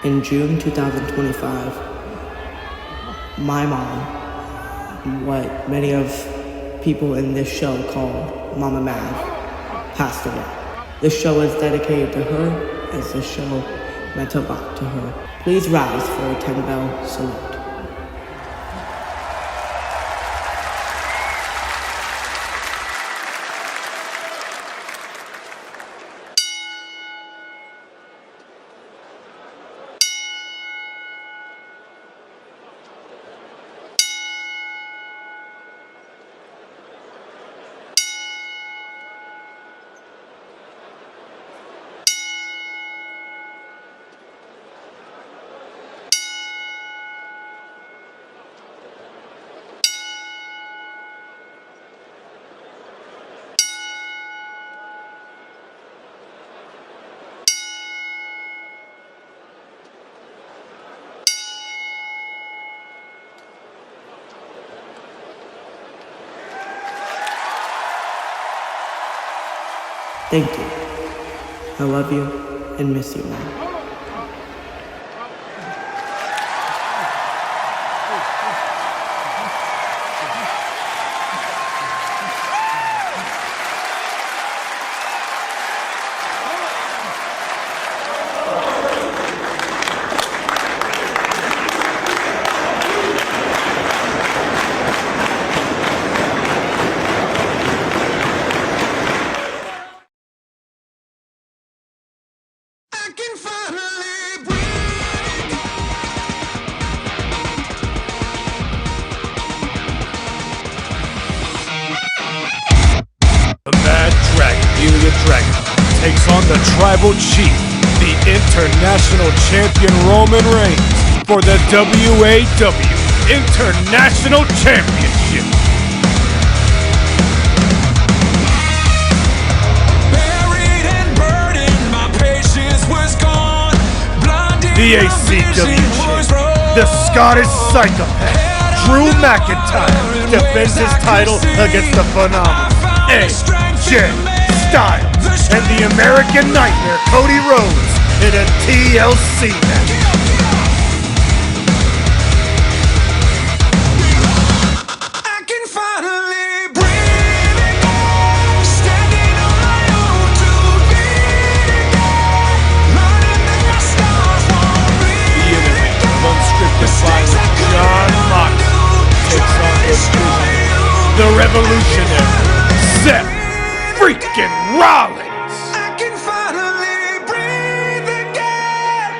In June 2025, my mom, what many of people in this show call Mama Mav, passed away. This show is dedicated to her as this show meant a lot to her. Please rise for a 10-bell salute. Thank you. I love you and miss you, Mom. The Mad Dragon, Ilya Dragon, takes on the Tribal Chief, the International Champion Roman Reigns, for the WAW International Championship. Buried and burdened, my patience was gone. The ACW Champion, the Scottish Psychopath, Drew McIntyre, defends his title against the phenomenal AJ Styles and the American Nightmare Cody Rhodes in a TLC match. I can finally breathe again, standing on my own two feet again, learning that my stars won't bleed. The enemy of unscripted violence, John Moxley, takes on the Vision, the revolutionary Seth freaking Rollins. I can finally breathe again.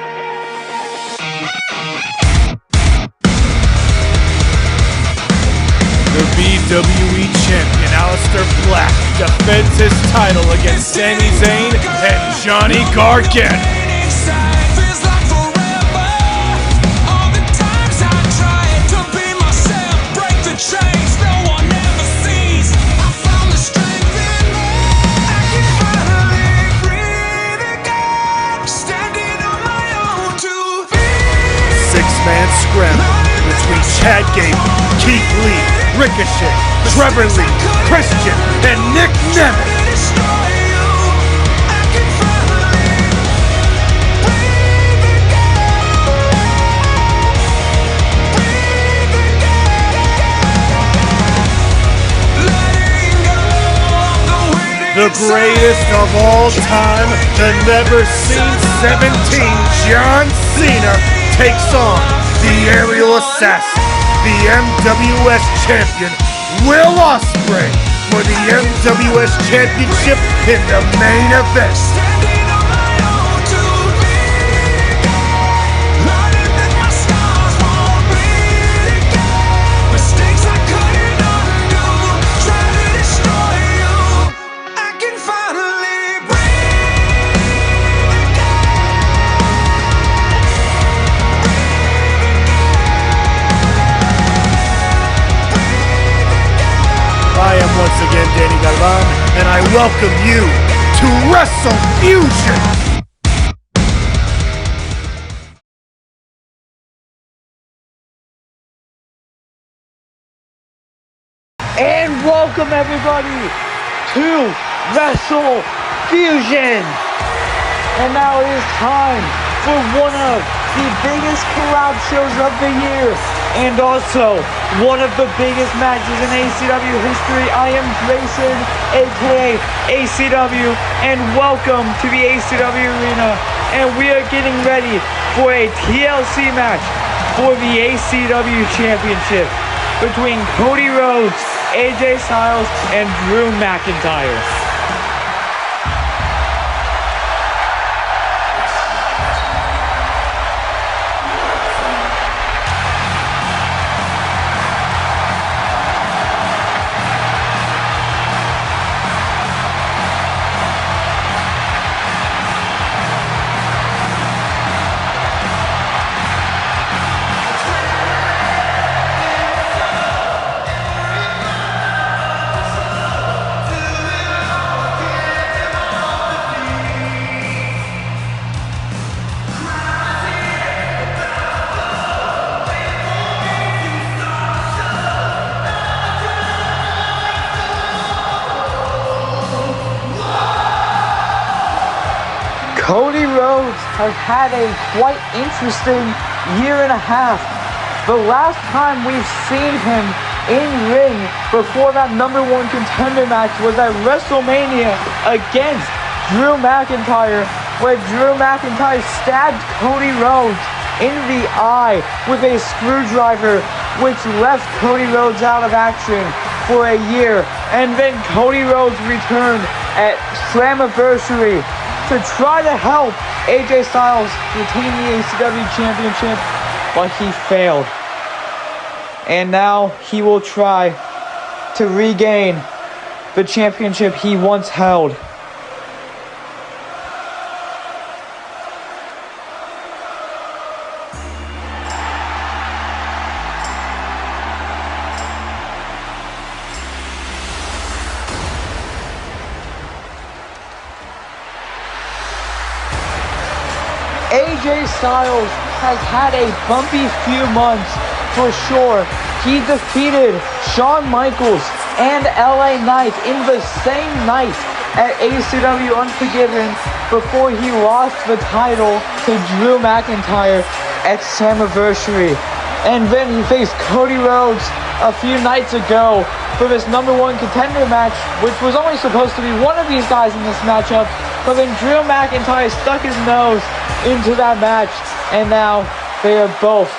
The WWE Champion Aleister Black defends his title against Sami Zayn and Johnny Gargano. Inside feels like forever. All the times I tried to be myself, break the chains no one ever sees. I found the strength in me. I can finally breathe again, standing on my own two feet. Six-man scramble between Chad Gable, Keith Lee, Ricochet, Trevor Lee, Christian, and Nick Nemeth. Destroy you. I can finally breathe again. Breathe again. Letting go of the weight. The greatest of all time, the never-seen 17, John Cena, takes on the aerial assassin, the MWS champion, Will Ospreay, for the MWS championship in the main event. Standing on my own two feet again, learning that my scars won't bleed again. Mistakes I couldn't undo, try to destroy you. I can finally breathe I am once again Danny Galvan, and I welcome you to Wrestle Fusion. And welcome everybody to Wrestle Fusion. And now it is time for one of the biggest collab shows of the year, and also one of the biggest matches in ACW history. I am Grayson, aka ACW, and welcome to the ACW Arena. And we are getting ready for a TLC match for the ACW Championship between Cody Rhodes, AJ Styles, and Drew McIntyre. Cody Rhodes has had a quite interesting year and a half. The last time we've seen him in ring before that number one contender match was at WrestleMania against Drew McIntyre, where Drew McIntyre stabbed Cody Rhodes in the eye with a screwdriver, which left Cody Rhodes out of action for a year. And then Cody Rhodes returned at Slammiversary to try to help AJ Styles retain the ACW Championship, but he failed. And now he will try to regain the championship he once held. AJ Styles has had a bumpy few months for sure. He defeated Shawn Michaels and LA Knight in the same night at ACW Unforgiven before he lost the title to Drew McIntyre at Slammiversary. And then he faced Cody Rhodes a few nights ago for this number one contender match, which was only supposed to be one of these guys in this matchup, but then Drew McIntyre stuck his nose into that match, and now they are both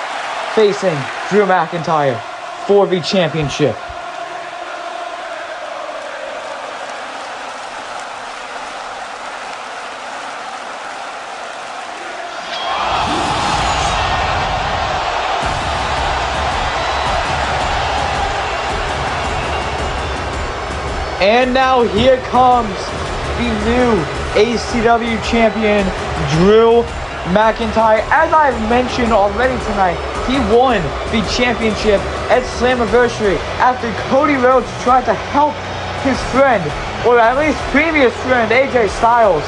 facing Drew McIntyre for the championship. And now here comes the new ACW champion, Drew McIntyre. As I've mentioned already tonight, he won the championship at Slammiversary after Cody Rhodes tried to help his friend, or at least previous friend, AJ Styles,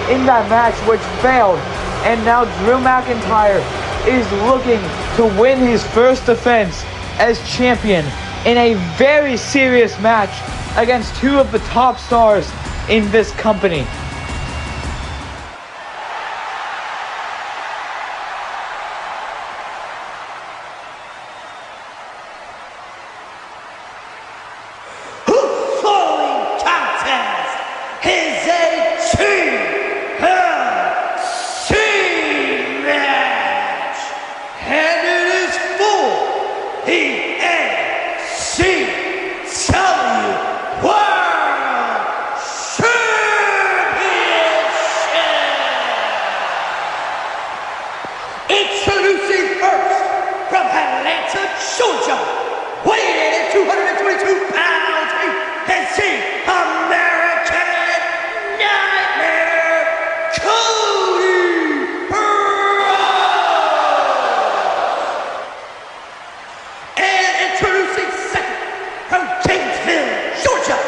in that match, which failed. And now Drew McIntyre is looking to win his first defense as champion in a very serious match against two of the top stars in this company. Introducing first, from Atlanta, Georgia, weighing in at 222 pounds, is the American Nightmare, Cody Rhodes. And introducing second, from Gainesville, Georgia,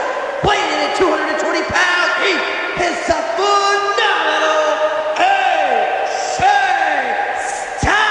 weighing in at 220 pounds, he is the phenomenal AJ Styles.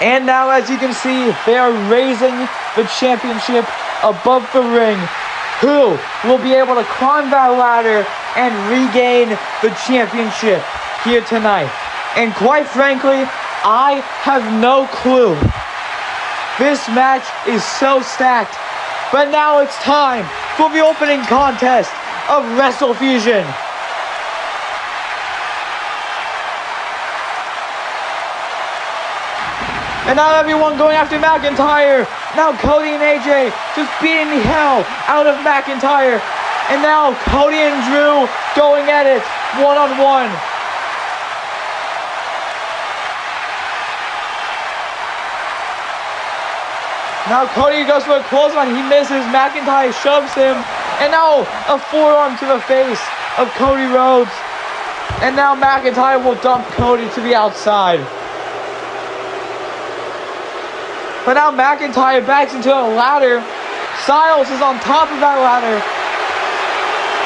And now, as you can see, they are raising the championship above the ring. Who will be able to climb that ladder and regain the championship here tonight? And quite frankly, I have no clue. This match is so stacked. But now it's time for the opening contest of Wrestle Fusion. And now everyone going after McIntyre. Now Cody and AJ just beating the hell out of McIntyre. And now Cody and Drew going at it one-on-one. Now Cody goes for a clothesline. He misses. McIntyre shoves him. And now a forearm to the face of Cody Rhodes. And now McIntyre will dump Cody to the outside. But now McIntyre backs into a ladder. Styles is on top of that ladder.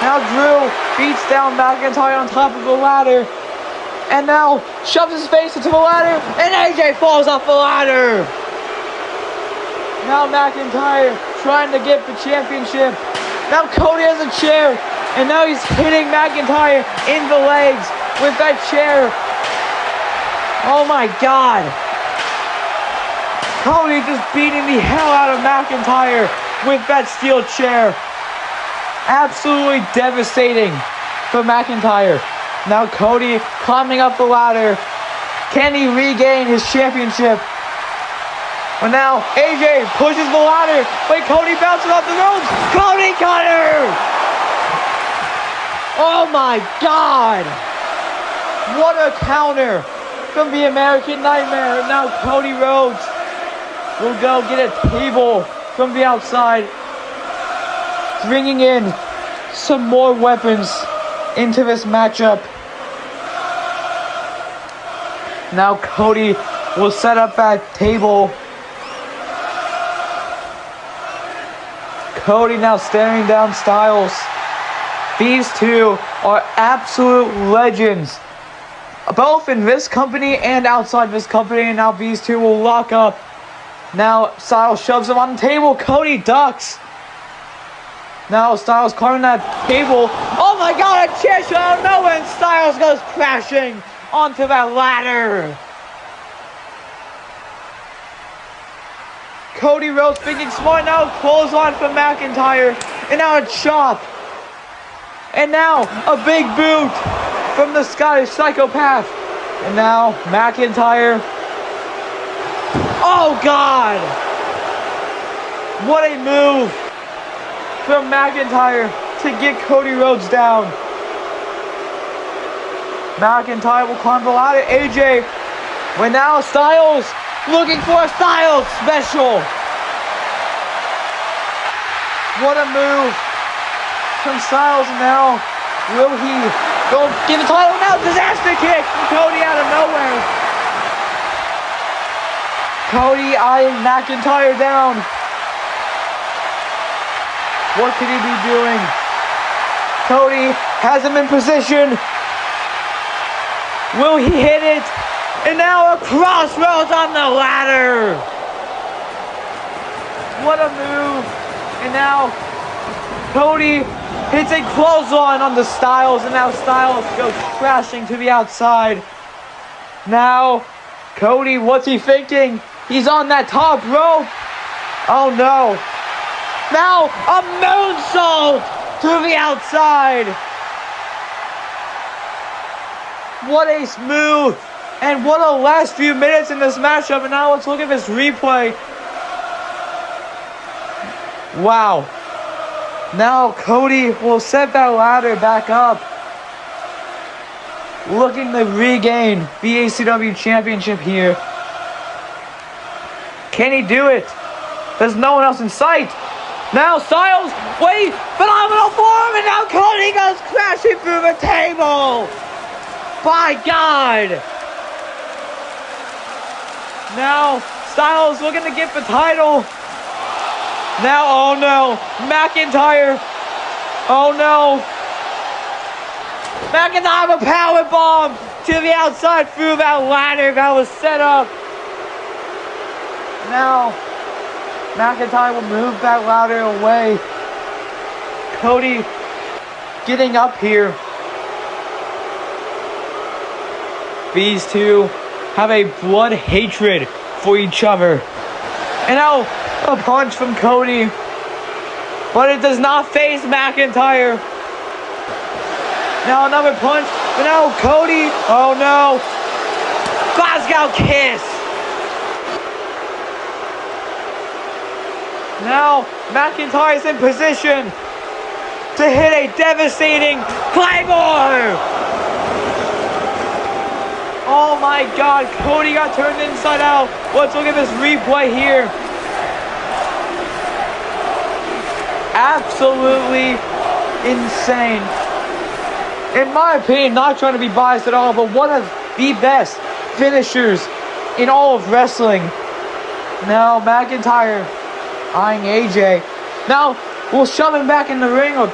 Now Drew beats down McIntyre on top of the ladder. And now shoves his face into the ladder. And AJ falls off the ladder. Now McIntyre trying to get the championship. Now Cody has a chair. And now he's hitting McIntyre in the legs with that chair. Oh my God. Cody just beating the hell out of McIntyre with that steel chair. Absolutely devastating for McIntyre. Now Cody climbing up the ladder. Can he regain his championship? But now AJ pushes the ladder. But Cody bounces off the ropes. Cody Cutter! Oh my God! What a counter from the American Nightmare. Now Cody Rhodes will go get a table from the outside, bringing in some more weapons into this matchup. Now Cody will set up that table. Cody now staring down Styles. These two are absolute legends, both in this company and outside this company, and now these two will lock up. Now Styles shoves him on the table. Cody ducks. Now Styles climbing that table. Oh my God, a chair shot out of nowhere, and Styles goes crashing onto that ladder. Cody Rhodes thinking smart. Now clothesline from McIntyre. And now a chop. And now a big boot from the Scottish Psychopath. And now McIntyre. Oh God! What a move from McIntyre to get Cody Rhodes down. McIntyre will climb the ladder. AJ. When now Styles looking for a Styles special. What a move from Styles. Now will he go get the title? Now disaster kick from Cody out of nowhere. Cody eyeing McIntyre down. What could he be doing? Cody has him in position. Will he hit it? And now a crossroads on the ladder. What a move. And now Cody hits a clothesline on the Styles. And now Styles goes crashing to the outside. Now Cody, what's he thinking? He's on that top rope. Oh no. Now a moonsault to the outside. What a smooth and what a last few minutes in this matchup. And now let's look at this replay. Wow. Now Cody will set that ladder back up, looking to regain the ACW Championship here. Can he do it? There's no one else in sight. Now Styles, wait, phenomenal form, and now Cody goes crashing through the table. By God. Now Styles looking to get the title. Now, oh no, McIntyre. Oh no. McIntyre a powerbomb to the outside through that ladder that was set up. Now, McIntyre will move that ladder away. Cody getting up here. These two have a blood hatred for each other. And now a punch from Cody. But it does not phase McIntyre. Now another punch. But now Cody. Oh no. Glasgow kiss. Now McIntyre's in position to hit a devastating Claymore. Oh my God, Cody got turned inside out. Let's look at this replay here. Absolutely insane. In my opinion, not trying to be biased at all, but one of the best finishers in all of wrestling. Now McIntyre eyeing AJ. Now we'll shove him back in the ring or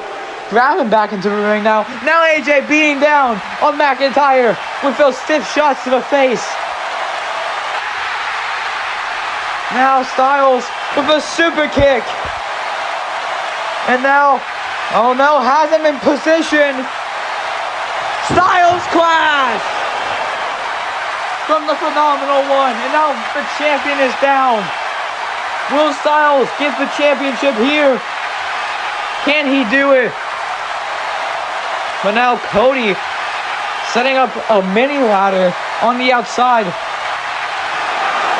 grab him back into the ring now. Now AJ beating down on McIntyre with those stiff shots to the face. Now Styles with a super kick. And now, oh no, has him in position. Styles clash from the Phenomenal One. And now the champion is down. Will Styles get the championship here? Can he do it? But now Cody setting up a mini ladder on the outside.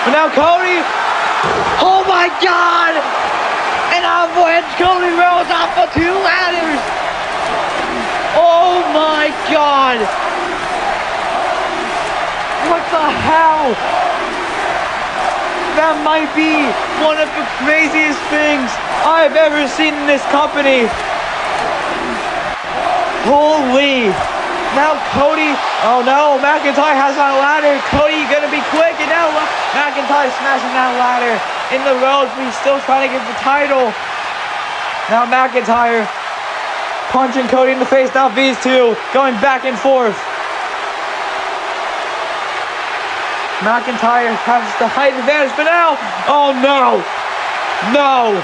But now Cody, oh my God! And avalanche Cody rolls off of 2 ladders. Oh my God! What the hell? That might be one of the craziest things I've ever seen in this company. Holy. Now Cody, oh no, McIntyre has that ladder. Cody gonna be quick, and now McIntyre smashing that ladder in the ropes, but he's still trying to get the title. Now McIntyre punching Cody in the face. Now these two going back and forth. McIntyre has the height advantage, but now, oh no, no.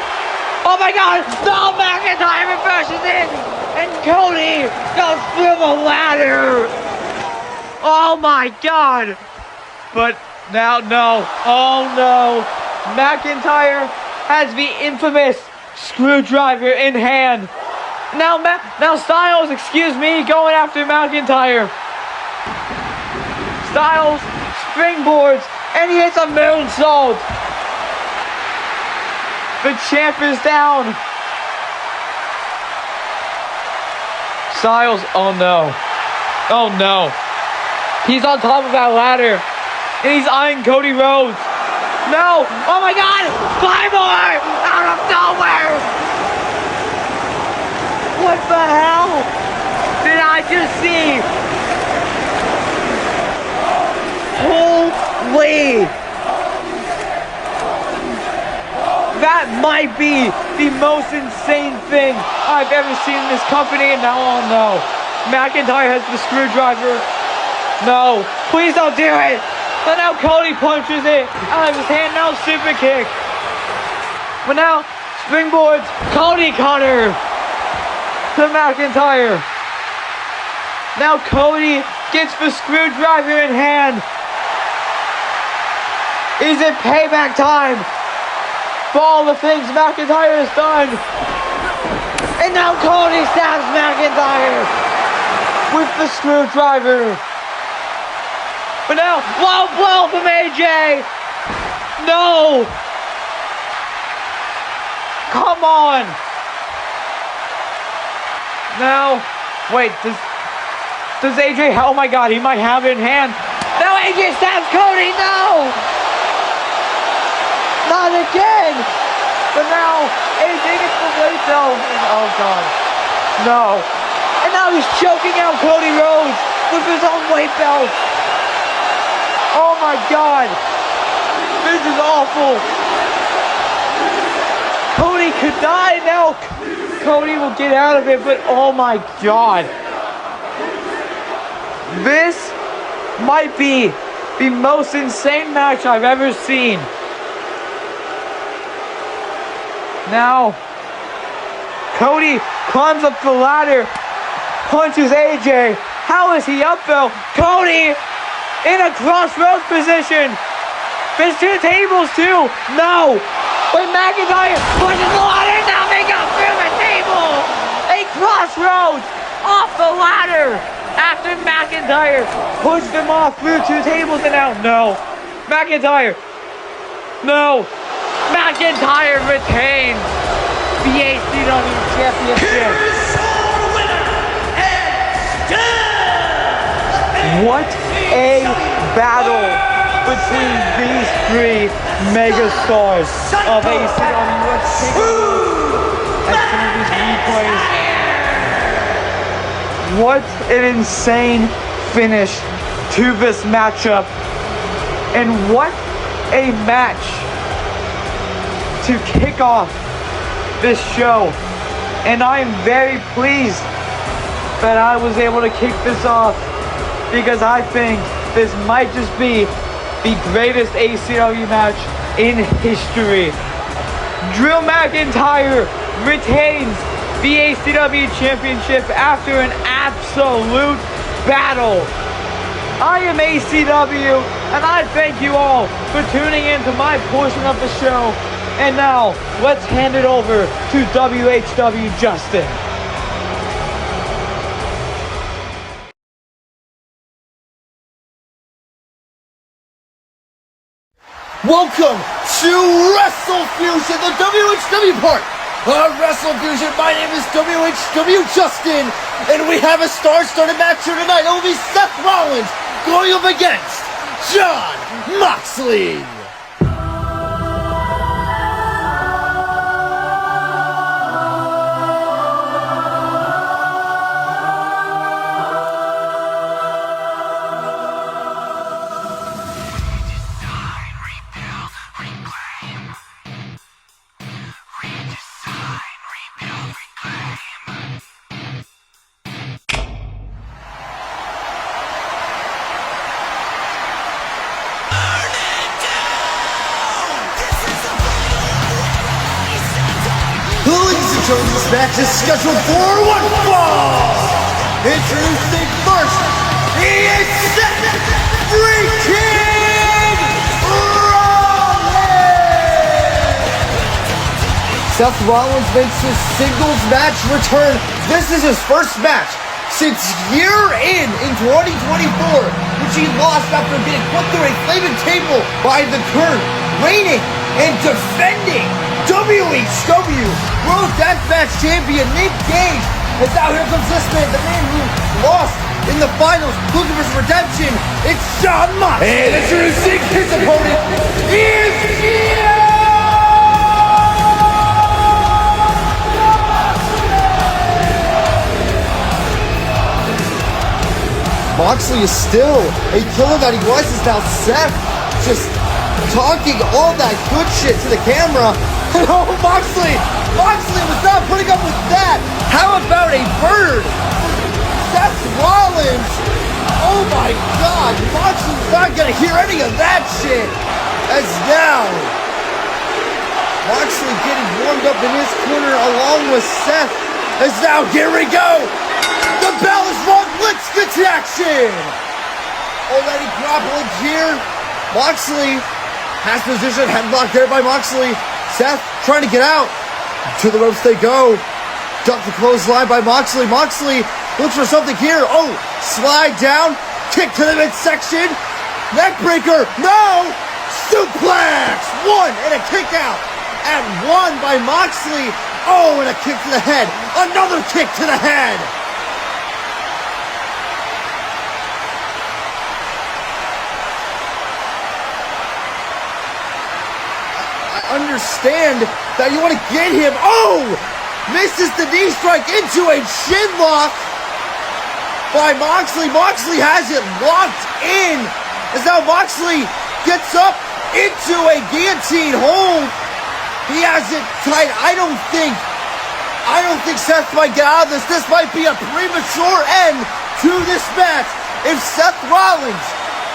Oh my God, no, McIntyre reverses it, and Cody goes through the ladder. Oh my God. But now, no, oh no. McIntyre has the infamous screwdriver in hand. Now Styles, excuse me, going after McIntyre. Styles springboards, and he hits a moonsault. The champ is down. Styles, oh no. Oh no. He's on top of that ladder, and he's eyeing Cody Rhodes. No! Oh my God! Claymore! Out of nowhere! What the hell did I just see? Holy! That might be the most insane thing I've ever seen in this company, and now I'll know. McIntyre has the screwdriver. No, please don't do it! But now Cody punches it out of his hand. Now super kick. But now springboards. Cody cutter to McIntyre. Now Cody gets the screwdriver in hand. Is it payback time for all the things McIntyre has done? And now Cody stabs McIntyre with the screwdriver. But now, low blow from AJ. No. Come on. Now, wait, does AJ, oh my God, he might have it in hand. Now AJ stabs Cody, no. Not again. But now, AJ gets the weight though. Oh God, no. And now he's choking out Cody Rhodes with his own weight belt. Oh my God, this is awful. Cody could die now. Cody will get out of it, but oh my God. This might be the most insane match I've ever seen. Now, Cody climbs up the ladder, punches AJ. How is he up though? Cody in a crossroads position. Fish to the tables too. No. But McIntyre pushes the ladder. Now they go through the table. A crossroads off the ladder after McIntyre pushed them off through 2 tables and out. No. McIntyre. No. McIntyre retains the ACW Championship. What a battle between these 3 megastars of ACW. Let's take a look at some of these replays. What an insane finish to this matchup. And what a match to kick off this show. And I am very pleased that I was able to kick this off, because I think this might just be the greatest ACW match in history. Drew McIntyre retains the ACW Championship after an absolute battle. I am ACW, and I thank you all for tuning in to my portion of the show. And now, let's hand it over to WHW Justin. Welcome to Wrestle Fusion, the WHW part of Wrestle Fusion. My name is WHW Justin, and we have a star-studded match here tonight. It will be Seth Rollins going up against Jon Moxley. This match is scheduled for one fall. Introducing first, he is Seth freaking Rollins. Seth Rollins makes his singles match return. This is his first match since year in 2024, which he lost after getting put through a flaming table by the current reigning and defending WHW World Deathmatch Champion Nick Gage. And now here comes this man, the man who lost in the finals, looking for some redemption. It's Jon Moxley. And introducing his opponent is Moxley is still a killer that he was. Is now Seth just talking all that good shit to the camera. And oh, Moxley was not putting up with that. How about a bird? Seth Rollins. Oh my God, Moxley's not gonna hear any of that shit. As now, Moxley getting warmed up in his corner along with Seth. As now, here we go. The bell is rung. Let's get to action. Already grappling here. Moxley has position, headlock there by Moxley. Seth trying to get out. To the ropes they go. Duck the clothesline by Moxley. Moxley looks for something here. Oh, slide down. Kick to the midsection. Neckbreaker. No. Suplex. 1 and a kick out. And 1 by Moxley. Oh, and a kick to the head. Another kick to the head. Understand that you want to get him. Oh! Misses the knee strike into a shin lock by Moxley. Moxley has it locked in. As now Moxley gets up into a guillotine hold. He has it tight. I don't think Seth might get out of this. This might be a premature end to this match. If Seth Rollins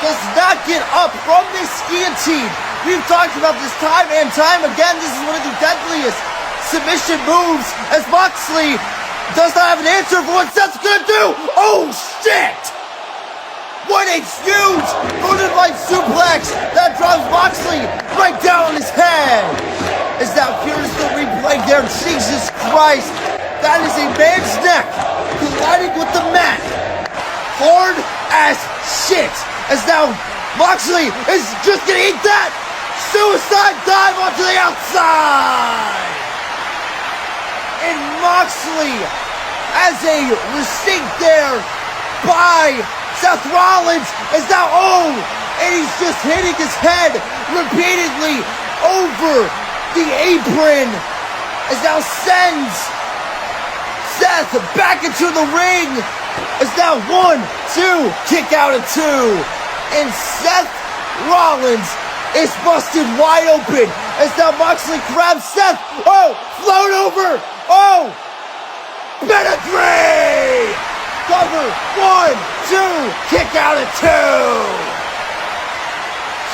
does not get up from this guillotine, we've talked about this time and time again. This is one of the deadliest submission moves as Moxley does not have an answer for what Seth's gonna do. Oh shit! What a huge Northern Light suplex that drops Moxley right down on his head. As now here's the replay there. Jesus Christ. That is a man's neck colliding with the mat. Hard as shit. As now Moxley is just gonna eat that. Suicide dive onto the outside. And Moxley has a receipt there by Seth Rollins is now, and he's just hitting his head repeatedly over the apron as now sends Seth back into the ring. Is now 1, 2, kick out at 2. And Seth Rollins is busted wide open as now Moxley grabs Seth. Float over. Pedigree! Cover, 1, 2, kick out at 2.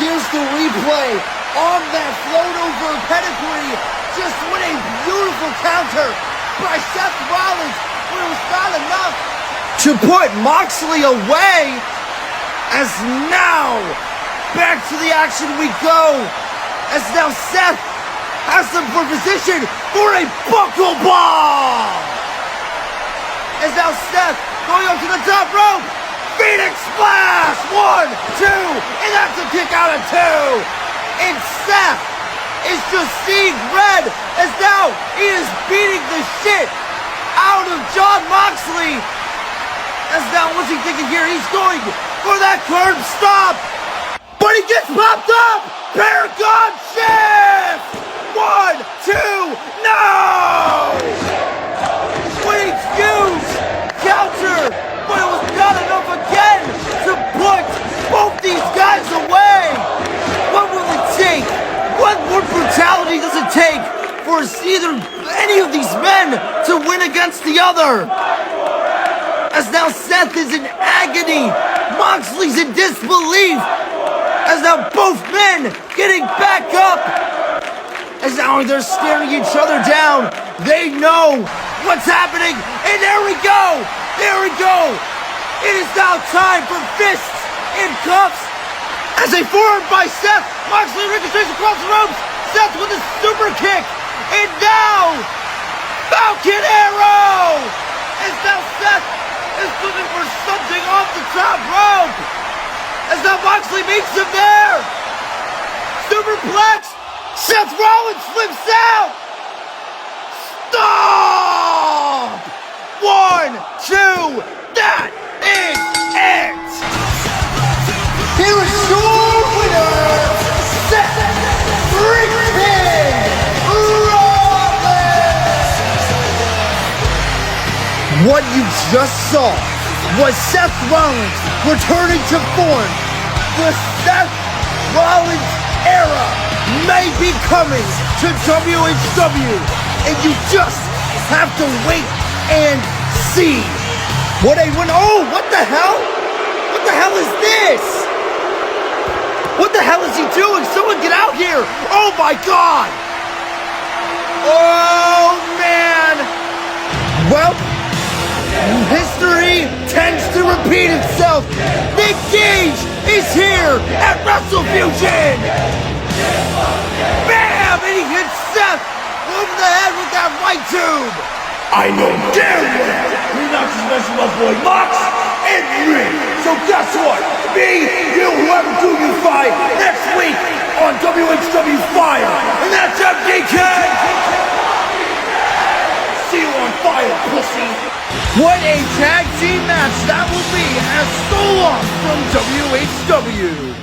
Here's the replay on that float over pedigree. Just what a beautiful counter by Seth Rollins, but it was not enough to put Moxley away. As now, back to the action we go. As now Seth has them for position for a buckle bomb. As now Seth going up to the top rope. Phoenix Splash! 1, 2, and that's a kick out at 2. And Seth is just seeing red as now he is beating the shit out of Jon Moxley. As now, what's he thinking here? He's going for that curb stop. But he gets popped up. Paragon shift. 1, 2, no! What a huge counter. But it was not enough again to put both these guys away. What will it take? What more brutality does it take for any of these men to win against the other? As now Seth is in agony. Moxley's in disbelief. As now both men getting back up. As now they're staring each other down. They know what's happening. And there we go. There we go! It is now time for fists and cuffs as a forearm by Seth. Moxley ricochets across the ropes. Seth with a super kick. And now, Falcon Arrow! As now Seth is looking for something off the top rope. As now Moxley meets him there. Superplex. Seth Rollins flips out. Stop! 1, 2, that is it! Here is your winner, Seth freaking Rollins! What you just saw was Seth Rollins returning to form. The Seth Rollins era may be coming to WHW, and you just have to wait and see. What a win. What the hell? What the hell is this? What the hell is he doing? Someone get out here. Oh my God. Oh man. Well, history tends to repeat itself. Nick Gage is here at Wrestle Fusion. Bam! And he hits Seth over the head with that right tube. I know damn well you're not just messing with my boy Mox and Rick. So guess what? Me, you, whoever do you fight next week on WHW Fire. And that's MDK! See you on Fire, pussy! What a tag team match that will be as so long from WHW.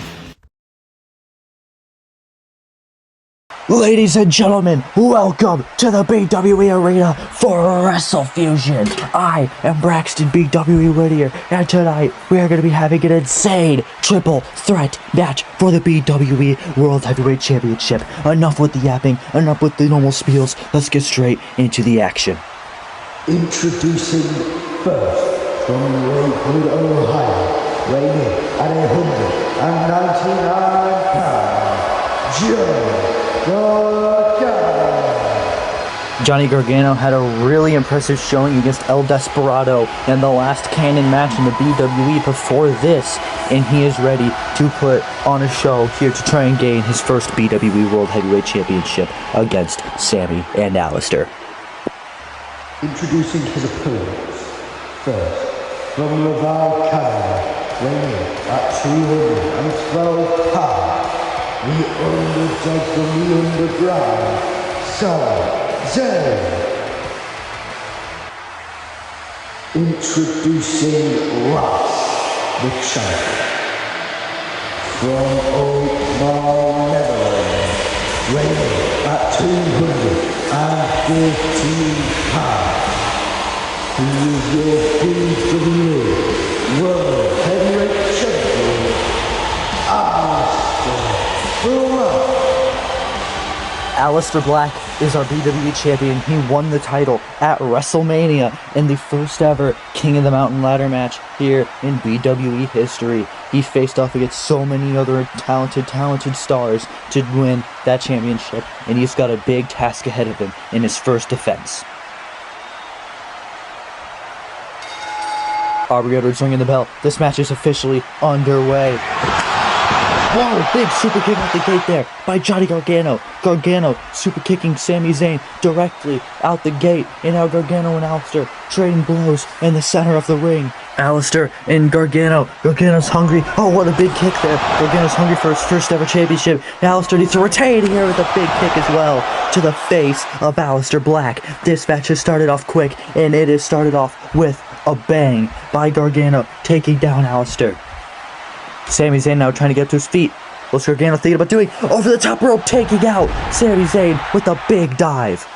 Ladies and gentlemen, welcome to the BWE Arena for Wrestle Fusion. I am Braxton BWE Whittier, and tonight we are going to be having an insane triple threat match for the BWE World Heavyweight Championship. Enough with the yapping, enough with the normal spiels, let's get straight into the action. Introducing first from Lakewood, Ohio, weighing at 199 pounds, Joe. Johnny Gargano had a really impressive showing against El Desperado in the last canon match in the BWE before this, and he is ready to put on a show here to try and gain his first BWE World Heavyweight Championship against Sami and Alistair. Introducing his opponents. First, from Laval, Canada, weighing at 212 pounds, the underdog from the underground, Sami Zayn. Introducing Ross, the champion. From Alkmaar, Netherlands, weighing at 215 pounds. He is your BWE World Heavyweight Champion, Alistair Black. Alistair Black is our BWE champion. He won the title at WrestleMania in the first ever King of the Mountain ladder match here in BWE history. He faced off against so many other talented stars to win that championship, and he's got a big task ahead of him in his first defense. Aubrey Edwards ringing the bell. This match is officially underway. Whoa, big super kick out the gate there by Johnny Gargano. Gargano super kicking Sami Zayn directly out the gate. And now Gargano and Alistair trading blows in the center of the ring. Alistair and Gargano. Gargano's hungry. Oh, what a big kick there. Gargano's hungry for his first ever championship. Alistair needs to retain here with a big kick as well to the face of Alistair Black. This match has started off quick, and it has started off with a bang by Gargano taking down Alistair. Sami Zayn now trying to get to his feet. What's Gargano thinking about doing? Over the top rope, taking out Sami Zayn with a big dive.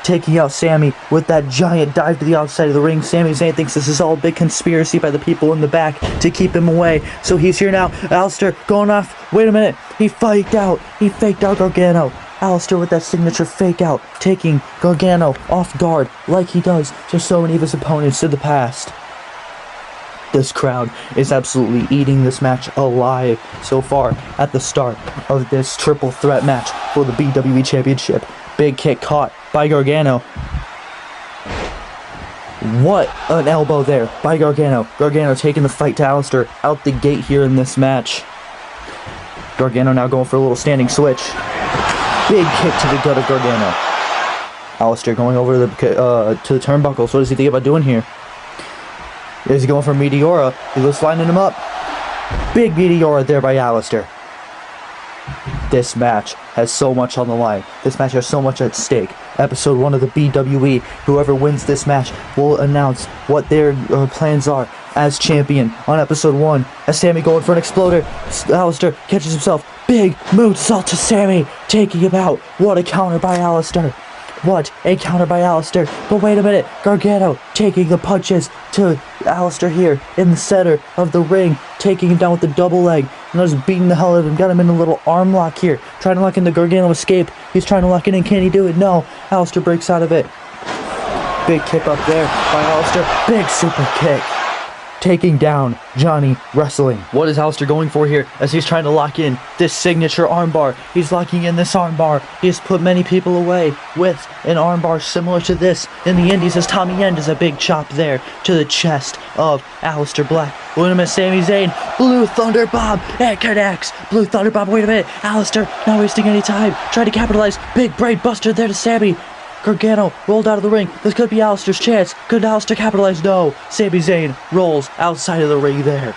Taking out Sami with that giant dive to the outside of the ring. Sami Zayn thinks this is all a big conspiracy by the people in the back to keep him away. So he's here now. Alistair going off. Wait a minute. He faked out. He faked out Gargano. Alistair with that signature fake out, taking Gargano off guard like he does to so many of his opponents in the past. This crowd is absolutely eating this match alive so far at the start of this triple threat match for the BWE Championship. Big kick caught by Gargano. What an elbow there by Gargano. Gargano taking the fight to Alistair out the gate here in this match. Gargano now going for a little standing switch. Big kick to the gut of Gargano. Alistair going over to the turnbuckles. What does he think about doing here? Is he going for Meteora? He was lining him up. Big Meteora there by Alistair. This match has so much on the line. This match has so much at stake. Episode 1 of the BWE. Whoever wins this match will announce what their plans are as champion on episode 1. As Sami going for an exploder. Alistair catches himself. Big moonsault to Sami, taking him out. What a counter by Alistair. What a counter by Alistair. But wait a minute. Gargano taking the punches to Alistair here in the center of the ring. Taking him down with the double leg. And just beating the hell out of him. Got him in a little arm lock here. Trying to lock in the Gargano escape. He's trying to lock it in. Can he do it? No. Alistair breaks out of it. Big kick up there by Alistair. Big super kick. Taking down Johnny Wrestling. What is Alistair going for here as he's trying to lock in this signature armbar? He's locking in this armbar. He's put many people away with an armbar similar to this in the Indies as Tommy End does a big chop there to the chest of Alistair Black. Wait a minute, Sami Zayn. Blue Thunder Bomb. It connects. Blue Thunder Bomb. Wait a minute. Alistair not wasting any time. Trying to capitalize. Big brain buster there to Sami. Gargano rolled out of the ring. This could be Alistair's chance. Could Alistair capitalize? No. Sami Zayn rolls outside of the ring there.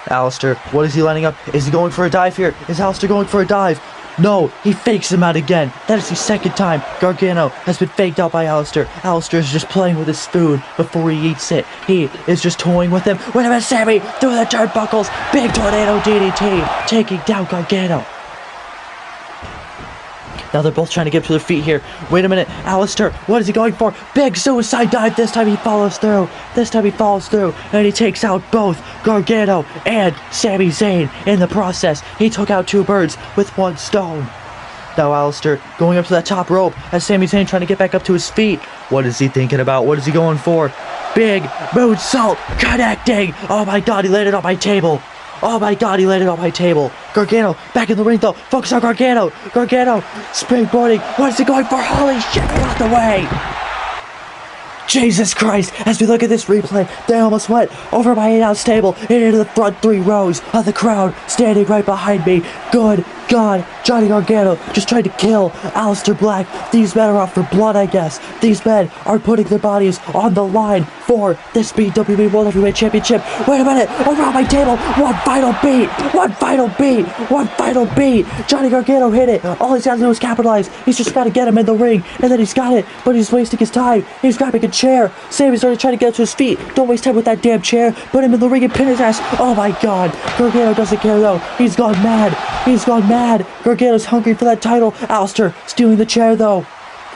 Alistair, what is he lining up? Is he going for a dive here? Is Alistair going for a dive? No, he fakes him out again. That is the second time Gargano has been faked out by Alistair. Alistair is just playing with his spoon before he eats it. He is just toying with him. Wait a minute, Sami, through the turnbuckles. Big tornado DDT, taking down Gargano. Now they're both trying to get up to their feet here. Wait a minute. Alistair, what is he going for? Big suicide dive. This time he follows through. And he takes out both Gargano and Sami Zayn. In the process, he took out two birds with one stone. Now Alistair going up to that top rope as Sami Zayn trying to get back up to his feet. What is he thinking about? What is he going for? Big moonsault connecting. Oh my god, he landed on my table. Oh my god, he landed on my table. Gargano, back in the ring though. Focus on Gargano. Gargano, springboarding. What is he going for? Holy shit, get out the way. Jesus Christ, as we look at this replay, they almost went over my 8-ounce table and into the front 3 rows of the crowd standing right behind me. Good God, Johnny Gargano just tried to kill Aleister Black. These men are out for blood, I guess. These men are putting their bodies on the line for this WWE World Heavyweight Championship. Wait a minute, around my table, one final beat, one final beat, one final beat. Johnny Gargano hit it. All he's got to do is capitalize. He's just got to get him in the ring, and then he's got it, but he's wasting his time. He's grabbing a chair. Sammy's already trying to get to his feet. Don't waste time with that damn chair. Put him in the ring and pin his ass. Oh my God, Gargano doesn't care though. He's gone mad. He's gone mad. Gargano's hungry for that title. Aleister stealing the chair though.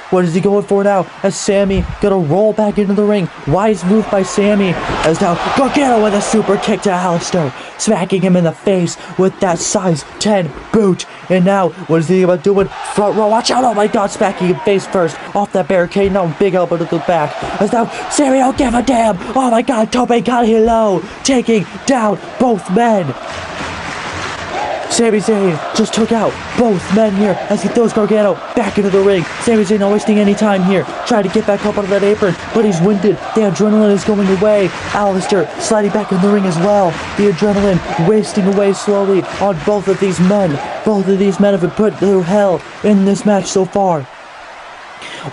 What is he going for now? As Sammy gonna roll back into the ring. Wise move by Sammy. As now Gargano with a super kick to Aleister, smacking him in the face with that size 10 boot. And now, what is he about doing? Front row, watch out! Oh my God, smacking him face first off that barricade. Now big elbow to the back. As now Sammy don't give a damn. Oh my God, Tope got hello, taking down both men. Sami Zayn just took out both men here as he throws Gargano back into the ring. Sami Zayn not wasting any time here, trying to get back up onto that apron, but he's winded. The adrenaline is going away. Aleister sliding back in the ring as well. The adrenaline wasting away slowly on both of these men. Both of these men have been put through hell in this match so far.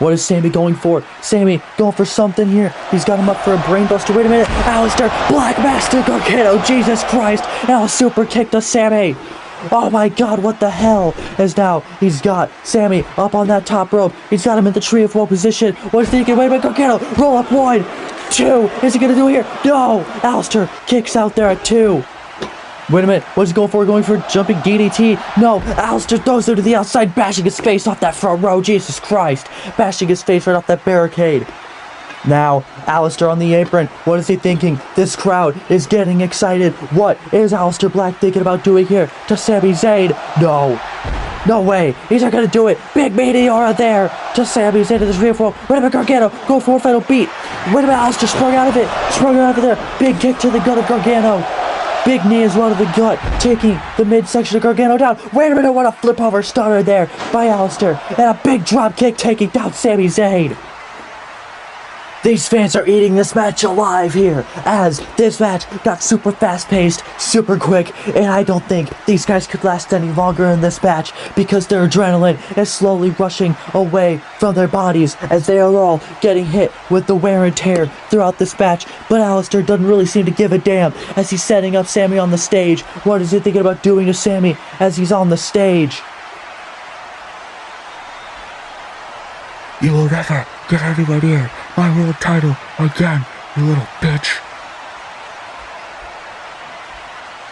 What is Sammy going for? Sammy going for something here. He's got him up for a brainbuster. Wait a minute. Aleister, Black Master Gargano. Jesus Christ. Now a super kick to Sammy. Oh my God, what the hell? As now he's got Sammy up on that top rope. He's got him in the tree of woe position. What's he thinking? Wait a minute, Gargano. Roll up 1, 2. Is he gonna do here? No. Aleister kicks out there at 2. Wait a minute, what's he going for? Going for jumping DDT? No, Aleister throws him to the outside, bashing his face off that front row. Jesus Christ, bashing his face right off that barricade. Now, Aleister on the apron. What is he thinking? This crowd is getting excited. What is Aleister Black thinking about doing here to Sami Zayn? No. No way. He's not going to do it. Big Meteora there to Sami Zayn to the tree of woe. Wait a minute, Gargano. Go for a final beat. Wait a minute, Aleister sprung out of it. Sprung out of there. Big kick to the gut of Gargano. Big knee as well to the gut, taking the midsection of Gargano down. Wait a minute, what a flip over stunner there by Aleister. And a big drop kick taking down Sami Zayn. These fans are eating this match alive here, as this match got super fast-paced, super quick, and I don't think these guys could last any longer in this match because their adrenaline is slowly rushing away from their bodies as they are all getting hit with the wear and tear throughout this match. But Aleister doesn't really seem to give a damn as he's setting up Sammy on the stage. What is he thinking about doing to Sammy as he's on the stage? You will never get anywhere near my world title again, you little bitch.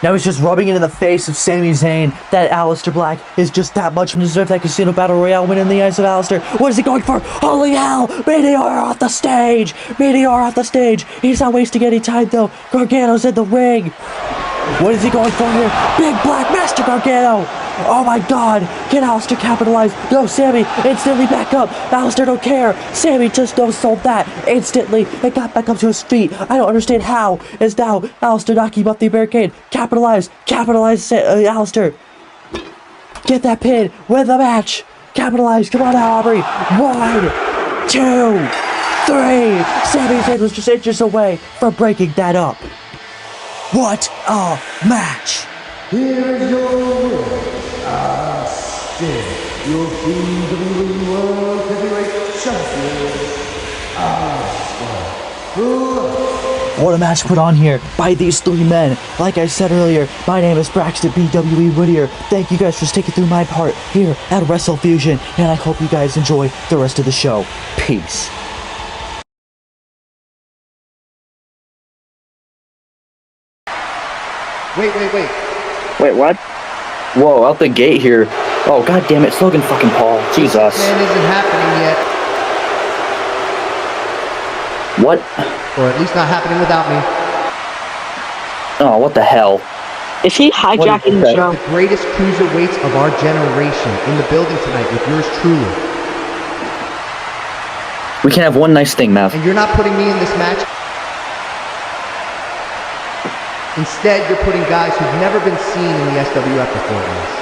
Now he's just rubbing it in the face of Sami Zayn that Aleister Black is just that much deserved that Casino Battle Royale win in the eyes of Aleister. What is he going for? Holy hell! Meteor off the stage! Meteor off the stage! He's not wasting any time though. Gargano's in the ring. What is he going for here? Big Black Master Gargano! Oh my God! Can Aleister capitalize? No, Sammy instantly back up. Aleister don't care. Sammy just no-sold that instantly and got back up to his feet. I don't understand how. As now Aleister knocking him off the barricade. Capitalize, Aleister. Get that pin. Win the match. Capitalize. Come on now, Aubrey. 1, 2, 3. Sami Zayn was just inches away from breaking that up. What a match! Here is your winner, and still your WWE World Heavyweight Champion, Aleister Black. What a match put on here by these 3 men. Like I said earlier, my name is Braxton BWE Whittier. Thank you guys for sticking through my part here at Wrestle Fusion, and I hope you guys enjoy the rest of the show. Peace. Wait, what? Whoa, out the gate here. Oh, god damn it, it's Logan fucking Paul. Jesus. Man isn't happening yet. What? Or at least not happening without me. Oh, what the hell? Is he hijacking the show? The greatest cruiserweights of our generation in the building tonight with yours truly. We can have one nice thing, Mav. And you're not putting me in this match? Instead, you're putting guys who've never been seen in the SWF before in this.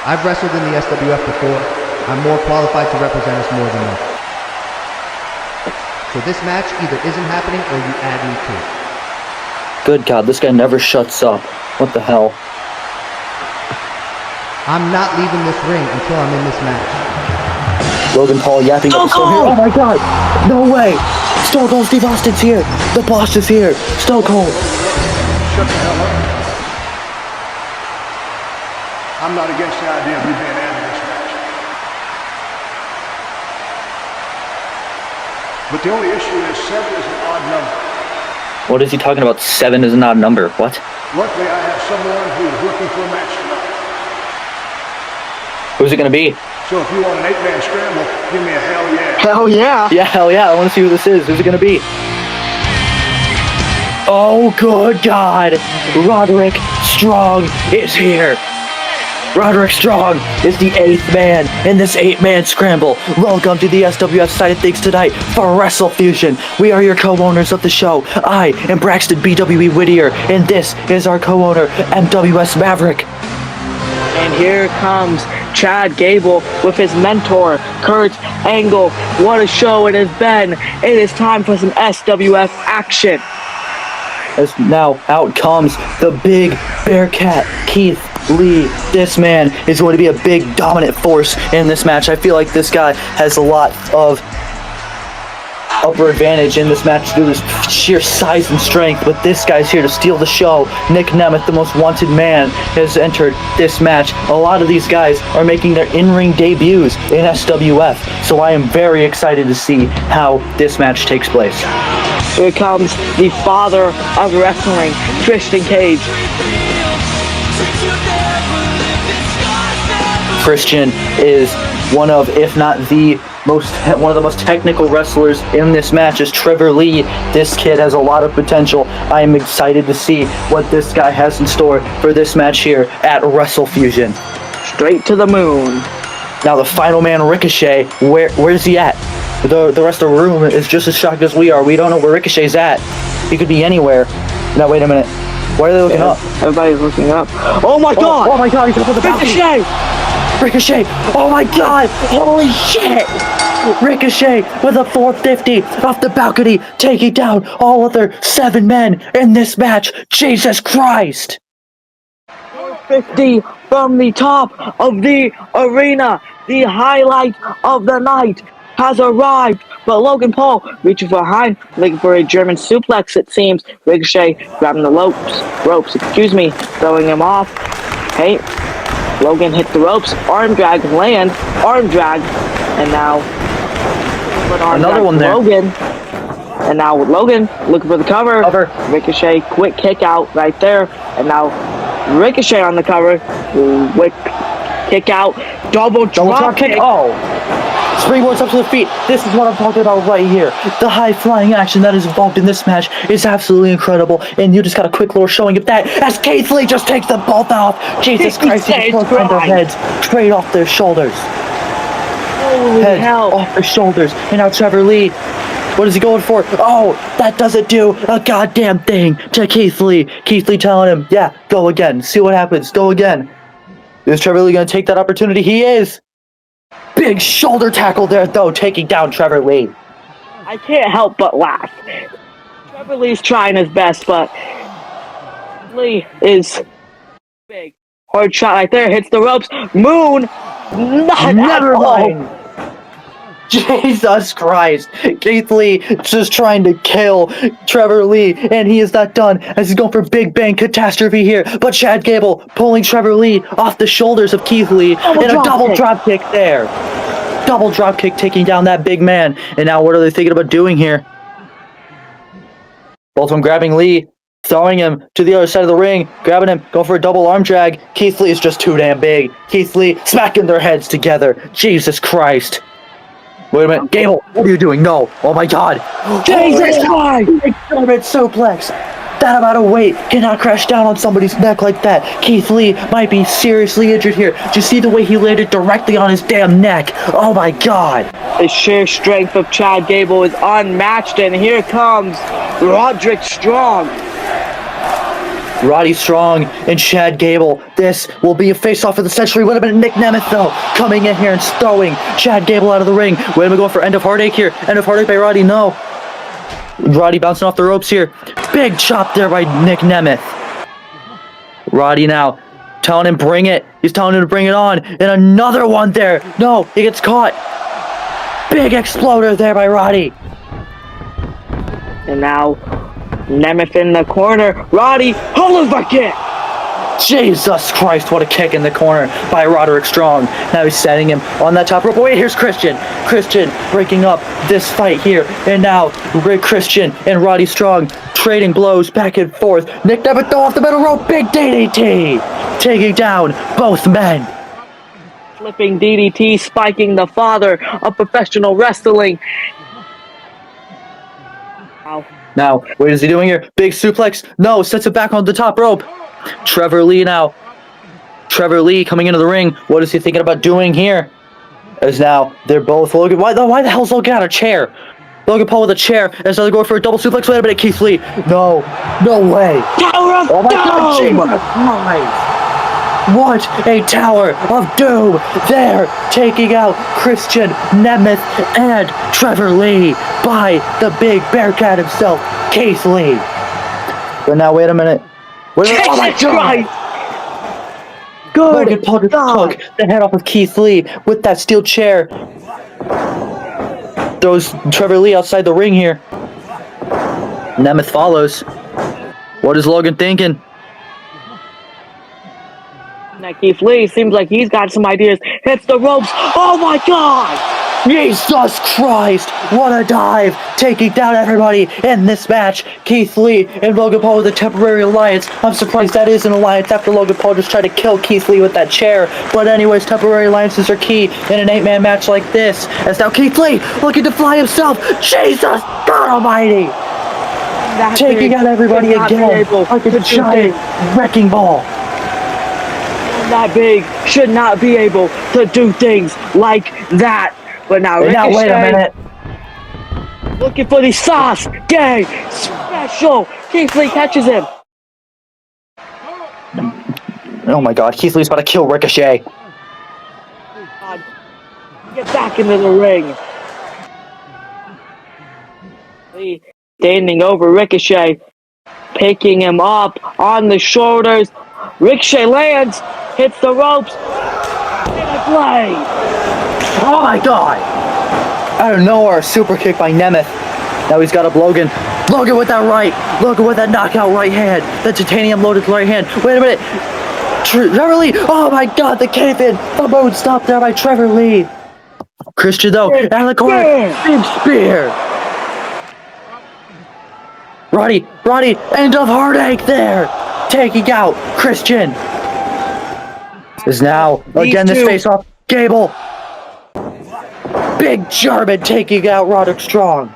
I've wrestled in the SWF before. I'm more qualified to represent us more than that. So this match either isn't happening or you add me to it. Good God, this guy never shuts up. What the hell? I'm not leaving this ring until I'm in this match. Logan Paul yapping up the store here. Oh my God! No way! Stone Cold Steve Austin's here! The boss is here! Stone Cold! Shut the hell up. I'm not against the idea of you being added to this match. But the only issue is 7 is an odd number. What is he talking about? 7 is an odd number. What? Luckily, I have someone who is looking for a match tonight. Who's it gonna be? So if you want an 8-man scramble, give me a hell yeah. Hell yeah. Yeah, hell yeah, I wanna see who this is. Who's it gonna be? Oh, good God! Roderick Strong is here! Roderick Strong is the 8th man in this 8-man scramble. Welcome to the SWF side of things tonight for Wrestle Fusion. We are your co-owners of the show. I am Braxton BWE Whittier, and this is our co-owner, MWS Maverick. And here comes Chad Gable with his mentor, Kurt Angle. What a show it has been. It is time for some SWF action. As now out comes the big Bearcat, Keith Lee. This man is going to be a big dominant force in this match. I feel like this guy has a lot of upper advantage in this match due to his sheer size and strength, but this guy's here to steal the show. Nick Nemeth, the most wanted man, has entered this match. A lot of these guys are making their in-ring debuts in SWF, so I am very excited to see how this match takes place. Here comes the father of wrestling, Christian Cage. Christian is one of, if not one of the most technical wrestlers in this match is Trevor Lee. This kid has a lot of potential. I am excited to see what this guy has in store for this match here at Wrestle Fusion. Straight to the moon. Now the final man, Ricochet, where's he at? The rest of the room is just as shocked as we are. We don't know where Ricochet's at. He could be anywhere. Now wait a minute. Why are they looking up? Everybody's looking up. Oh my God! Oh my God, he's up on the balcony. Ricochet! Ricochet! Oh my God! Holy shit! Ricochet with a 450 off the balcony, taking down all other 7 men in this match. Jesus Christ! 50 from the top of the arena. The highlight of the night has arrived, but Logan Paul reaching for behind, looking for a German suplex, it seems. Ricochet grabbing the ropes, throwing him off. Hey, Logan hit the ropes, arm drag, land, arm drag, and now another one there. Logan. And now Logan looking for the cover. Ricochet, quick kick out right there, and now Ricochet on the cover, quick kick out, double drop kick. Oh! Springboards up to the feet. This is what I'm talking about right here. The high-flying action that is involved in this match is absolutely incredible, and you just got a quick little showing of that as Keith Lee just takes them both off. Jesus Christ, he just on their heads straight off their shoulders. Holy hell. Off their shoulders. And now Trevor Lee, what is he going for? Oh, that doesn't do a goddamn thing to Keith Lee. Keith Lee telling him, yeah, go again. See what happens. Go again. Is Trevor Lee going to take that opportunity? He is. Big shoulder tackle there, though, taking down Trevor Lee. I can't help but laugh. Trevor Lee's trying his best, but Lee is big. Hard shot right there, hits the ropes. Moon! Never mind. Jesus Christ. Keith Lee just trying to kill Trevor Lee, and he is not done as he's going for Big Bang Catastrophe here. But Chad Gable pulling Trevor Lee off the shoulders of Keith Lee, and a double drop kick there. Double drop kick taking down that big man. And now what are they thinking about doing here? Both of them grabbing Lee, throwing him to the other side of the ring, grabbing him, going for a double arm drag. Keith Lee is just too damn big. Keith Lee smacking their heads together. Jesus Christ. Wait a minute, Gable, what are you doing? No. Oh my God. Jesus Christ! German suplex. That amount of weight cannot crash down on somebody's neck like that. Keith Lee might be seriously injured here. Did you see the way he landed directly on his damn neck? Oh my God. The sheer strength of Chad Gable is unmatched, and here comes Roderick Strong. Roddy Strong and Chad Gable. This will be a face-off for the century. Would have been Nick Nemeth, though, coming in here and throwing Chad Gable out of the ring. Wait a minute, going for End of Heartache here. End of Heartache by Roddy, no. Roddy bouncing off the ropes here. Big chop there by Nick Nemeth. Roddy now telling him bring it. He's telling him to bring it on. And another one there. No, he gets caught. Big exploder there by Roddy. And now, Nemeth in the corner. Roddy, hold the kick! Jesus Christ, what a kick in the corner by Roderick Strong. Now he's setting him on that top rope. Wait, here's Christian. Christian breaking up this fight here. And now, Christian and Roddy Strong trading blows back and forth. Nick Nemeth off the middle rope. Big DDT. Taking down both men. Flipping DDT, spiking the father of professional wrestling. Now, what is he doing here? Big suplex. No, sets it back on the top rope. Trevor Lee now. Trevor Lee coming into the ring. What is he thinking about doing here? As now, they're both Logan. Why the hell's Logan on a chair? Logan Paul with a chair. As now they're going for a double suplex. Wait a minute, Keith Lee. No way. Tower of Oh my God, Doom! Jesus Christ. What a Tower of Doom there, taking out Christian Nemeth and Trevor Lee by the big Bearcat himself, Keith Lee. But now, wait a minute. Oh my God! Good Logan Paul just took the head off of Keith Lee with that steel chair. Throws Trevor Lee outside the ring here. Nemeth follows. What is Logan thinking? Now Keith Lee seems like he's got some ideas. Hits the ropes. Oh my God! Jesus Christ! What a dive! Taking down everybody in this match. Keith Lee and Logan Paul with a temporary alliance. I'm surprised that is an alliance after Logan Paul just tried to kill Keith Lee with that chair. But anyways, temporary alliances are key in an 8-man match like this. As now Keith Lee looking to fly himself. Jesus God Almighty! Taking out everybody again like a giant wrecking ball. That big should not be able to do things like that. But now Ricochet, wait a minute. Looking for the sauce. Gay special. Keith Lee catches him. Oh my God, Keith Lee's about to kill Ricochet. Get back into the ring. Lee standing over Ricochet, picking him up on the shoulders. Ricochet lands, hits the ropes, and a play. Oh my God! Out of nowhere, super kick by Nemeth. Now he's got up Logan. Logan with that right. Logan with that knockout right hand. The titanium loaded right hand. Wait a minute. Trevor Lee. Oh my God, the cave-in. The moon stop there by Trevor Lee. Christian though, out of the corner. Big spear. Roddy, end of heartache there. Taking out Christian. Is now, again, this face-off. Gable. Big German taking out Roderick Strong.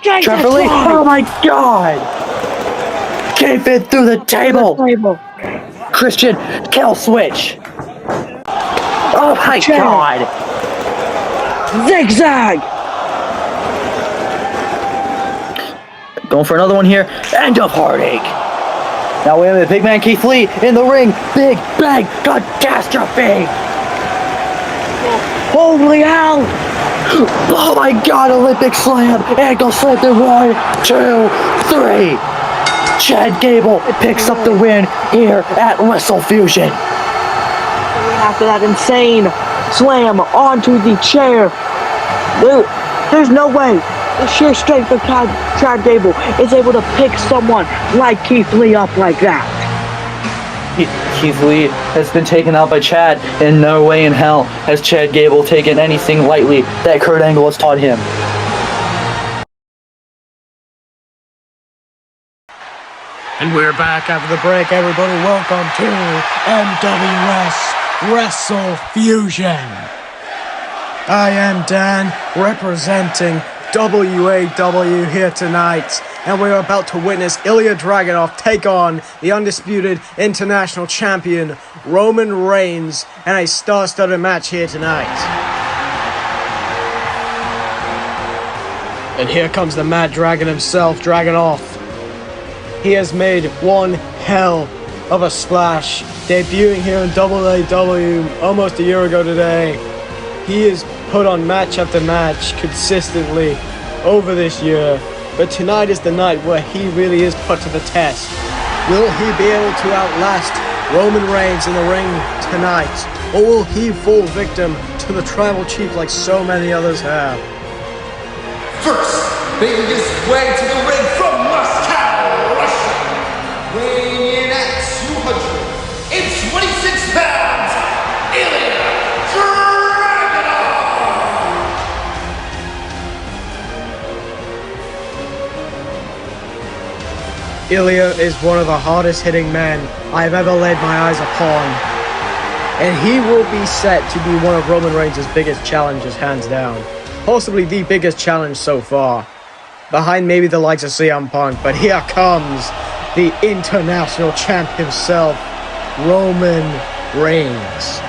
Trevor Lee. Oh my God. Came in through the table. Christian, kill switch. Oh my God. Zigzag. Going for another one here. End of heartache. Now wait a minute, big man Keith Lee in the ring. Big bang catastrophe. Holy hell. Oh my God, Olympic slam. Ankle slam to 1, 2, 3. Chad Gable picks up the win here at Wrestle Fusion. After that insane slam onto the chair. There's no way the sheer strength of Chad Gable is able to pick someone like Keith Lee up like that. Keith Lee has been taken out by Chad, and no way in hell has Chad Gable taken anything lightly that Kurt Angle has taught him. And we're back after the break, everybody. Welcome to MWS Wrestle Fusion. I am Dan, representing WAW here tonight, and we're about to witness Ilya Dragunov take on the undisputed international champion Roman Reigns in a star-studded match here tonight. And here comes the Mad Dragon himself, Dragunov. he has made one hell of a splash, debuting here in AAW almost a year ago today. He is put on match after match consistently over this year, but tonight is the night where he really is put to the test. Will he be able to outlast Roman Reigns in the ring tonight, or will he fall victim to the Tribal Chief like so many others have? First, making his way to the ring from Moscow, Russia, weighing in at 226 pounds, Ilya Dragunov. Ilya is one of the hardest hitting men I've ever laid my eyes upon, and he will be set to be one of Roman Reigns' biggest challenges, hands down. Possibly the biggest challenge so far, behind maybe the likes of CM Punk, but here comes the international champ himself, Roman Reigns.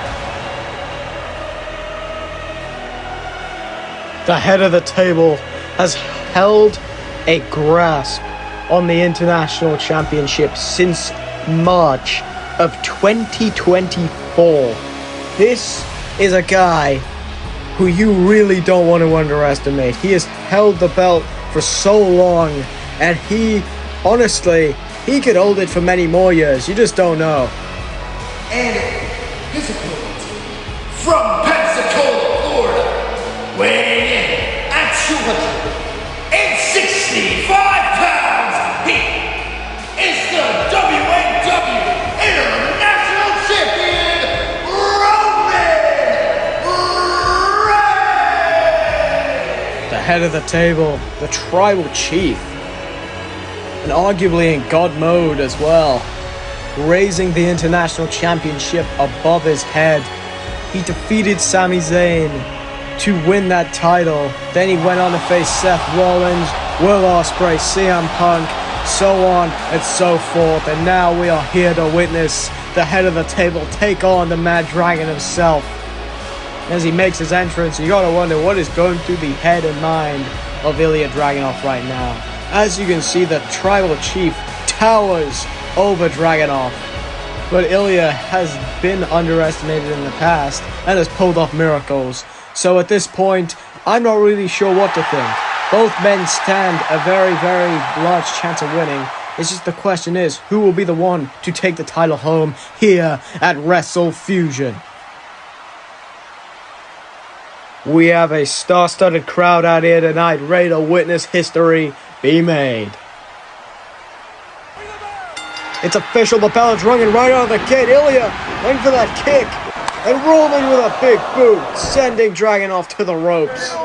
The head of the table has held a grasp on the International Championship since March of 2024. This is a guy who you really don't want to underestimate. He has held the belt for so long, and he, honestly, he could hold it for many more years. You just don't know. And his opponent from Pensacola, Florida, weighing in at 265 pounds, he is the WAW International Champion, Roman Reigns! The head of the table, the Tribal Chief, and arguably in God mode as well, raising the International Championship above his head. He defeated Sami Zayn to win that title. Then he went on to face Seth Rollins, Will Ospreay, CM Punk, so on and so forth. And now we are here to witness the head of the table take on the Mad Dragon himself. As he makes his entrance, you gotta wonder what is going through the head and mind of Ilya Dragunov right now. As you can see, the Tribal Chief towers over Dragunov, but Ilya has been underestimated in the past and has pulled off miracles. So at this point, I'm not really sure what to think. Both men stand a very, very large chance of winning. It's just the question is, who will be the one to take the title home here at Wrestle Fusion? We have a star-studded crowd out here tonight, ready to witness history be made. It's official, the bell is ringing right out of the gate. Ilya waiting for that kick, and Roman with a big boot, sending Dragunov to the ropes.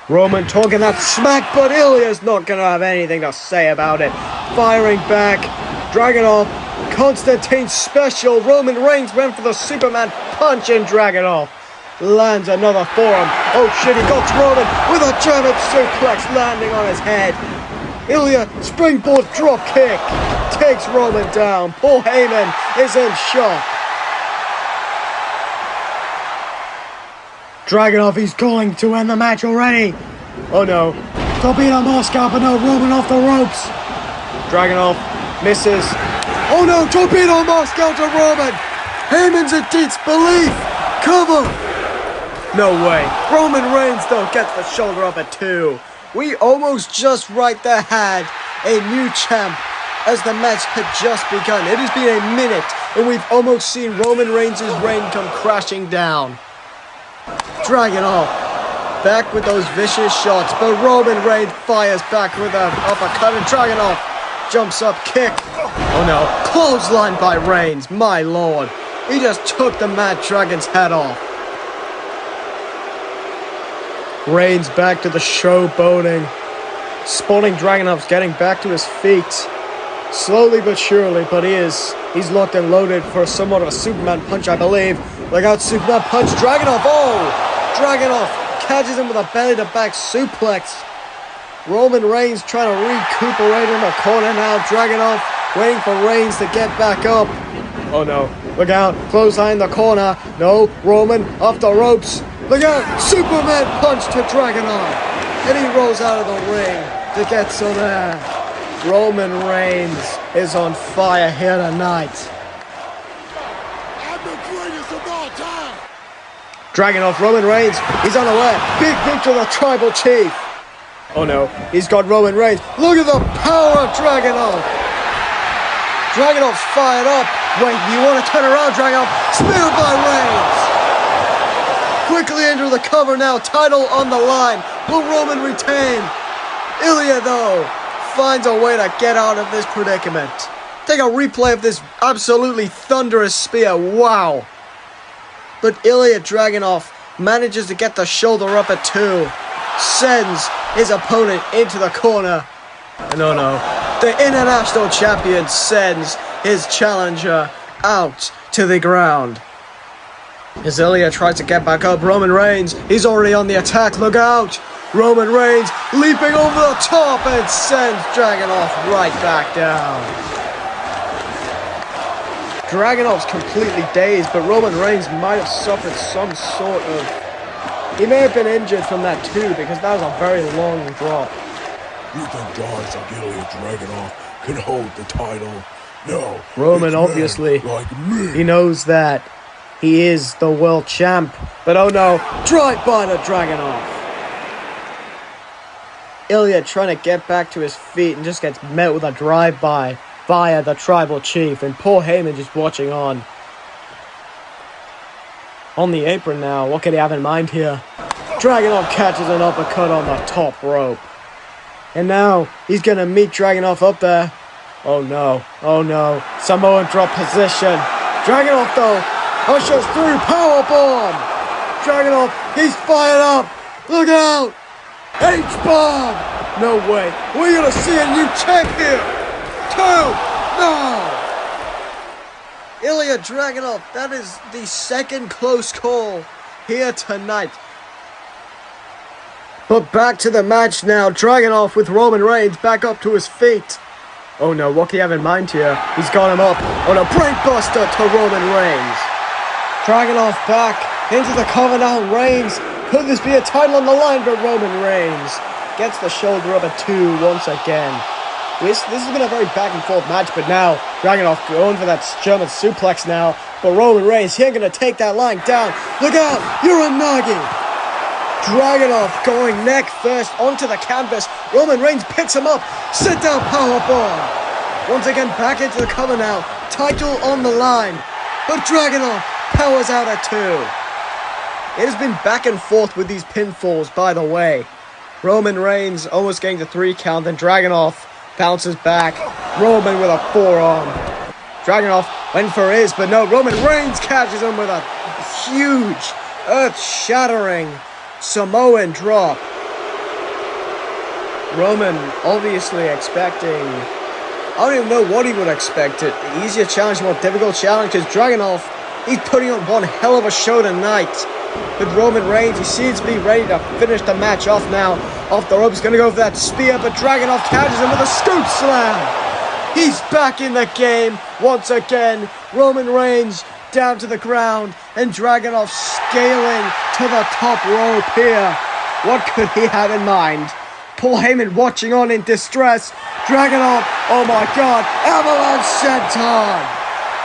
Roman talking that smack, but Ilya's not gonna have anything to say about it. Firing back, Dragunov, Constantine special. Roman Reigns went for the Superman punch, and Dragunov lands another forearm. Oh shit, he got Roman with a German suplex landing on his head. Ilya, springboard drop kick, takes Roman down. Paul Heyman is in shock. Dragunov, he's going to end the match already. Oh no. Torpedo Moscow, but no, Roman off the ropes. Dragunov misses. Oh no, Torpedo Moscow to Roman. Heyman's in disbelief. Cover. No way. Roman Reigns though gets the shoulder up at 2. We almost just right there had a new champ as the match had just begun. It has been a minute and we've almost seen Roman Reigns' reign come crashing down. Dragunov back with those vicious shots, but Roman Reigns fires back with an uppercut, and Dragunov jumps up, kick. Oh no, clothesline by Reigns, my lord. He just took the Mad Dragon's head off. Reigns back to the showboating. Spotting Dragunov's getting back to his feet. Slowly but surely, but he's locked and loaded for somewhat of a Superman punch, I believe. Look out, Superman punch, Dragunov, oh! Dragunov catches him with a belly-to-back suplex. Roman Reigns trying to recuperate in the corner now. Dragunov waiting for Reigns to get back up. Oh no, look out, clothesline in the corner. No, Roman off the ropes. Look out, Superman punch to Dragunov. And he rolls out of the ring. to get to there. Roman Reigns is on fire here tonight. I'm the greatest of all time. Dragunov, Roman Reigns, he's unaware. Big boot to the Tribal Chief. Oh no, he's got Roman Reigns. Look at the power of Dragunov. Dragunov's fired up. Wait, you want to turn around, Dragunov? Spear by Reigns. Quickly into the cover now. Title on the line. Will Roman retain? Ilya, though, finds a way to get out of this predicament. Take a replay of this absolutely thunderous spear. Wow. But Ilya Dragunov manages to get the shoulder up at 2. Sends his opponent into the corner. And oh no, the international champion sends his challenger out to the ground. As Ilya tries to get back up, Roman Reigns, he's already on the attack, look out! Roman Reigns leaping over the top and sends Dragunov right back down. Dragunov's completely dazed, but Roman Reigns might have suffered some sort of... He may have been injured from that too, because that was a very long drop. You think guys like Ilya Dragunov can hold the title? No. Roman, it's obviously, men like me. he knows that he is the world champ. But oh no, drive by the Dragunov. Ilya trying to get back to his feet and just gets met with a drive-by via the Tribal Chief, and Paul Heyman just watching on. On the apron now, what could he have in mind here? Dragunov catches an uppercut on the top rope. And now, he's gonna meet Dragunov up there. Oh no, oh no, Samoan drop position. Dragunov though, ushers through, powerbomb! Dragunov, he's fired up! Look out! H-bomb! No way, we're gonna see a new champ here! 2! No! Ilya Dragunov, that is the second close call here tonight. But back to the match now. Dragunov with Roman Reigns back up to his feet. Oh no, what can he have in mind here? He's got him up on a brainbuster to Roman Reigns. Dragunov back into the cover now. Reigns, could this be a title on the line? But Roman Reigns gets the shoulder up at 2 once again. This has been a very back and forth match, but now Dragunov going for that German suplex now. But Roman Reigns, he ain't gonna take that line down. Look out, you're a Nagi. Dragunov going neck first onto the canvas. Roman Reigns picks him up. Sit down powerbomb. Once again back into the cover now. Title on the line. But Dragunov powers out at 2. It has been back and forth with these pinfalls, by the way. Roman Reigns almost getting the 3 count, then Dragunov bounces back. Roman with a forearm. Dragunov went for his, but no, Roman Reigns catches him with a huge, earth-shattering Samoan drop. Roman obviously expecting... I don't even know what he would expect. It easier challenge, more difficult challenge, because Dragunov, he's putting on one hell of a show tonight. But Roman Reigns, he seems to be ready to finish the match off now. Off the ropes, gonna go for that spear, but Dragunov catches him with a scoop slam. He's back in the game once again. Roman Reigns down to the ground, and Dragunov scaling to the top rope here. What could he have in mind? Paul Heyman watching on in distress. Dragunov, oh my god, avalanche senton.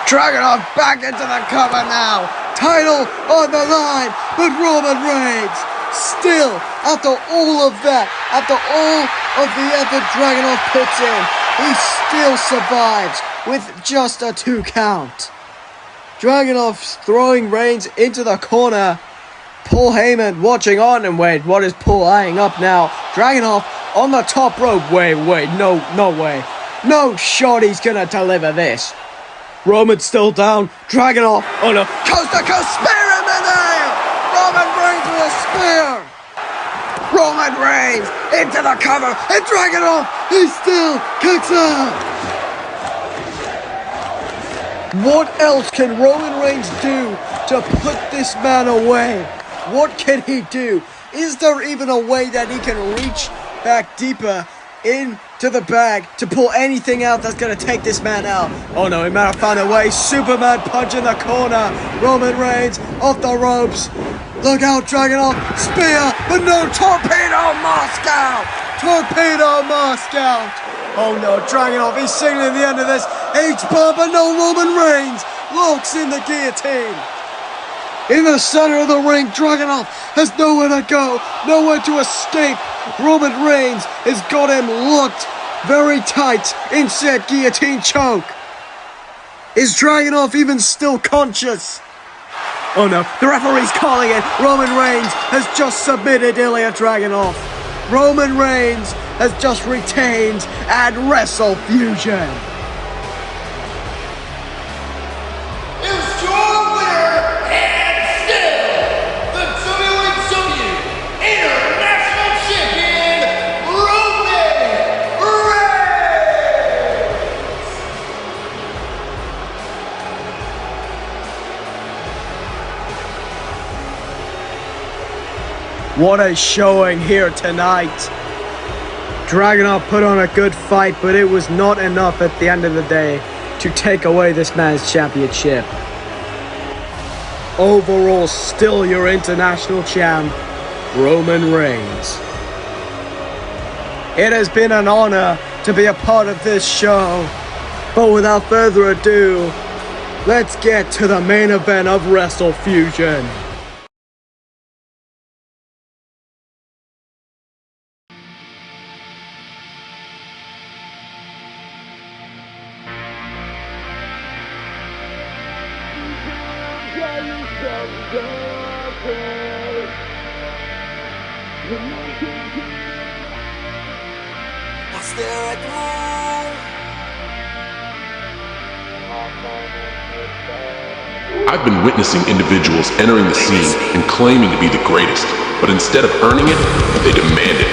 Dragunov back into the cover now. Title on the line, but Roman Reigns still, after all of that, after all of the effort Dragunov puts in, he still survives with just a 2 count. Dragunov throwing Reigns into the corner. Paul Heyman watching on, and wait, what is Paul eyeing up now? Dragunov on the top rope. Wait, no way. No shot he's gonna deliver this. Roman's still down. Dragunov, oh no, coast to coast spear in the nail. Roman Reigns with a spear. Roman Reigns into the cover, and Dragunov, he still kicks out. What else can Roman Reigns do to put this man away? What can he do? Is there even a way that he can reach back deeper into the bag to pull anything out that's going to take this man out? Oh no, he might have found a way. Superman punch in the corner. Roman Reigns off the ropes. Look out, Dragunov. Spear, but no torpedo, Moscow. Torpedo mask out. Oh no, Dragunov, he's signaling the end of this. H-bomb, but no, Roman Reigns locks in the guillotine. In the center of the ring, Dragunov has nowhere to go, nowhere to escape. Roman Reigns has got him locked very tight in said guillotine choke. Is Dragunov even still conscious? Oh no, the referee's calling it. Roman Reigns has just submitted Ilya Dragunov. Roman Reigns has just retained at Wrestle Fusion. Is your winner and still the WWE International Champion, Roman Reigns! What a showing here tonight. Dragunov put on a good fight, but it was not enough at the end of the day to take away this man's championship. Overall, still your international champ, Roman Reigns. It has been an honor to be a part of this show, but without further ado, let's get to the main event of Wrestle Fusion. I've been witnessing individuals entering the scene and claiming to be the greatest, but instead of earning it, they demand it.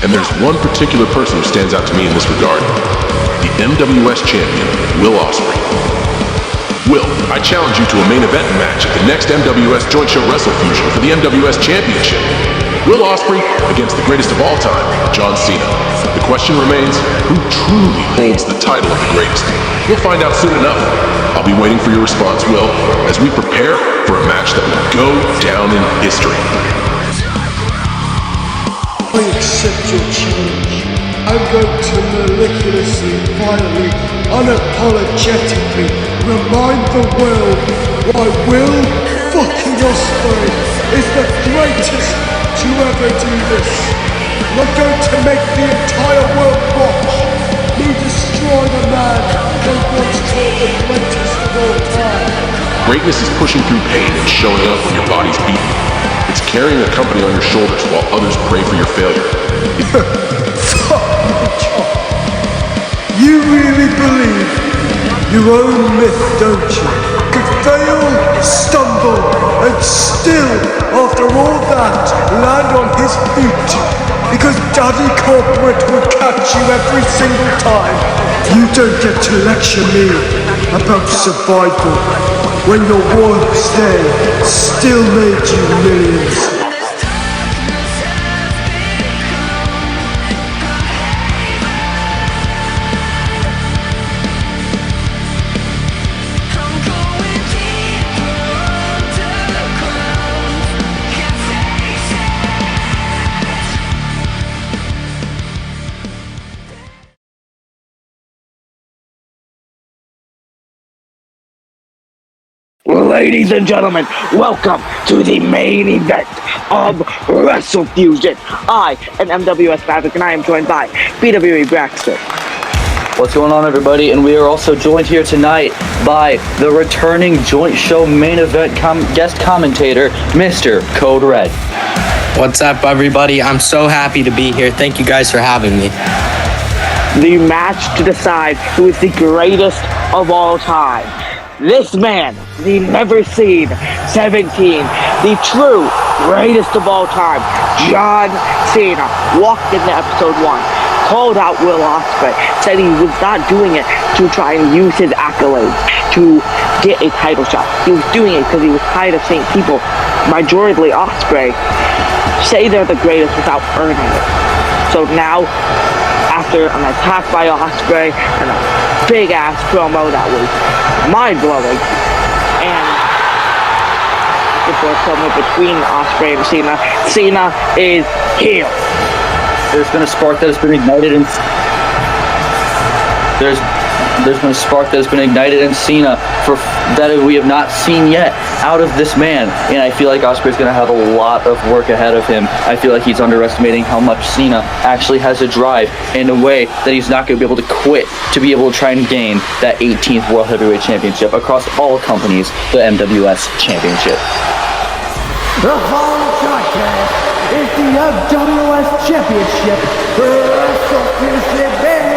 And there's one particular person who stands out to me in this regard, the MWS champion, Will Ospreay. Will, I challenge you to a main event match at the next MWS Joint Show Wrestle Fusion for the MWS Championship. Will Ospreay against the greatest of all time, John Cena. The question remains, who truly holds the title of the greatest? We'll find out soon enough. I'll be waiting for your response, Will, as we prepare for a match that will go down in history. I accept your challenge. I'm going to meticulously, violently, unapologetically remind the world why Will fucking Ospreay is the greatest to ever do this. I'm going to make the entire world watch me destroy the man they once called the greatest of all time. Greatness is pushing through pain and showing up when your body's beaten. It's carrying a company on your shoulders while others pray for your failure. Fuck me, John. You really believe your own myth, don't you? Could fail, stumble, and still, after all that, land on his feet. Because Daddy Corporate will catch you every single time. You don't get to lecture me about survival when your worst day still made you millions. Ladies and gentlemen, welcome to the main event of Wrestle Fusion. I am MWS Maverick, and I am joined by BWE Braxton. What's going on, everybody? And we are also joined here tonight by the returning joint show main event guest commentator, Mr. Code Red. What's up, everybody? I'm so happy to be here. Thank you guys for having me. The match to decide who is the greatest of all time. This man, the never seen 17, the true greatest of all time, John Cena, walked into episode 1, called out Will Ospreay, said he was not doing it to try and use his accolades to get a title shot. He was doing it because he was tired of seeing people, majority Ospreay, say they're the greatest without earning it. So now, after an attack by Ospreay and a big ass promo that was mind-blowing, and before a promo between Ospreay and Cena, Cena is heel. There's been a spark that has been ignited in there's been a spark that has been ignited in Cena that we have not seen yet out of this man, and I feel like Ospreay's going to have a lot of work ahead of him. I feel like he's underestimating how much Cena actually has a drive in a way that he's not going to be able to quit to be able to try and gain that 18th World Heavyweight Championship across all companies, the MWS Championship. The following contest is the MWS Championship Wrestle main event.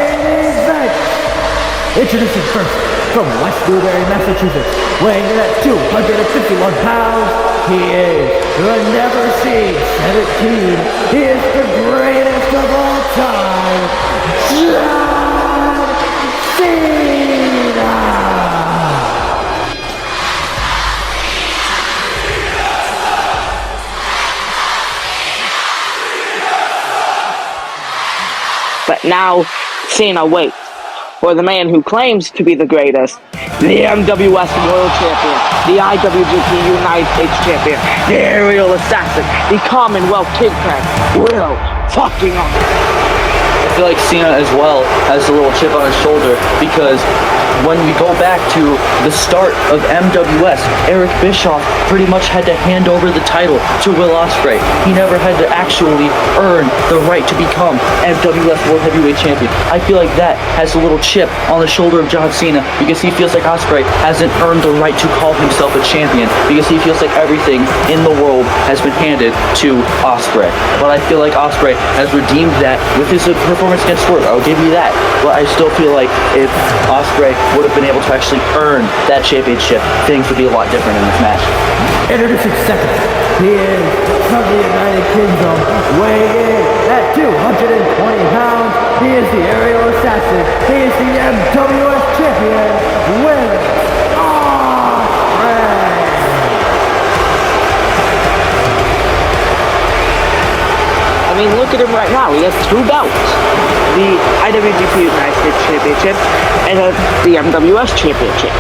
Introducing first, from West Newbury, Massachusetts, weighing in at 251 pounds, he is the never-seen 17. He is the greatest of all time, John Cena! But now, Cena waits for the man who claims to be the greatest, the MWS World Champion, the IWGP United States Champion, the Aerial Assassin, the Commonwealth Kingpin, Will fucking I feel like Cena as well has a little chip on his shoulder because when we go back to the start of MWS, Eric Bischoff pretty much had to hand over the title to Will Ospreay. He never had to actually earn the right to become MWS World Heavyweight Champion. I feel like that has a little chip on the shoulder of John Cena because he feels like Ospreay hasn't earned the right to call himself a champion because he feels like everything in the world has been handed to Ospreay. But I feel like Ospreay has redeemed that with his performance against Swerve. I'll give you that. But I still feel like if Ospreay would have been able to actually earn that championship, things would be a lot different in this match. Introducing second, he is from the United Kingdom, weighing in at 220 pounds. He is the Aerial Assassin. He is the MWS Champion, Will Ospreay. I mean, look at him right now. He has 2 belts. The IWGP United States Championship and the MWS Championship.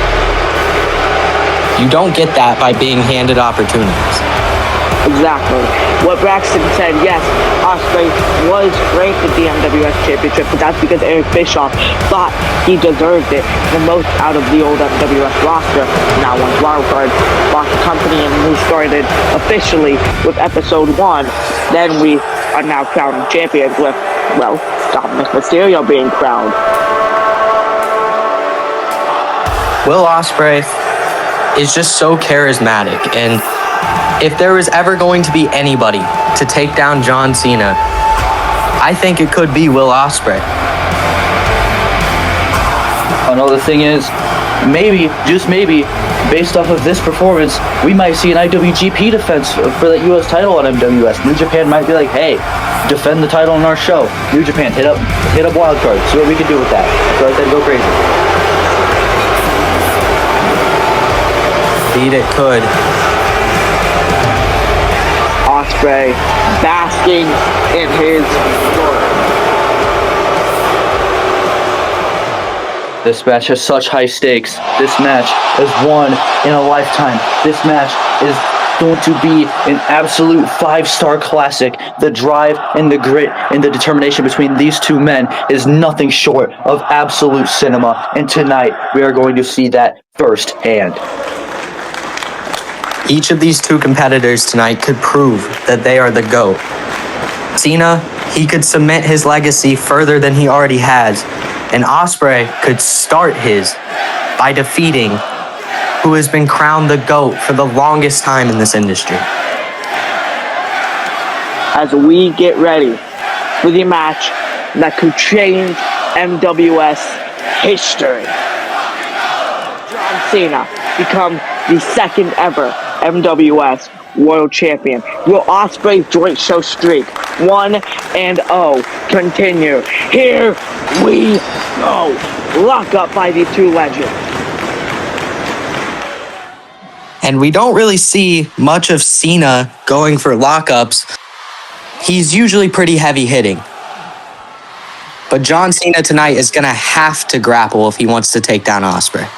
You don't get that by being handed opportunities. Exactly. What Braxton said, yes, Ospreay was granted the MWS Championship, but that's because Eric Bischoff thought he deserved it the most out of the old MWS roster. Now once Wildcard bought the company and we started officially with episode 1, then we are now crowning champions with, well, Dominic Mysterio being crowned. Will Ospreay is just so charismatic, and if there was ever going to be anybody to take down John Cena, I think it could be Will Ospreay. Another thing is, maybe, just maybe, based off of this performance, we might see an IWGP defense for that US title on MWS. New Japan might be like, hey, defend the title on our show. New Japan, hit up Wildcard, see what we can do with that. I feel like that'd go crazy. Indeed it could. Ospreay basking in his glory. This match has such high stakes. This match is one in a lifetime. This match is going to be an absolute 5-star classic. The drive and the grit and the determination between these two men is nothing short of absolute cinema. And tonight, we are going to see that firsthand. Each of these two competitors tonight could prove that they are the GOAT. Cena, he could cement his legacy further than he already has, and Ospreay could start his by defeating who has been crowned the GOAT for the longest time in this industry. As we get ready for the match that could change MWS history. John Cena become the second ever MWS World Champion. Will Ospreay's joint show streak 1-0 continue? Here we go. Lock up by the two legends. And we don't really see much of Cena going for lockups. He's usually pretty heavy hitting. But John Cena tonight is going to have to grapple if he wants to take down Ospreay.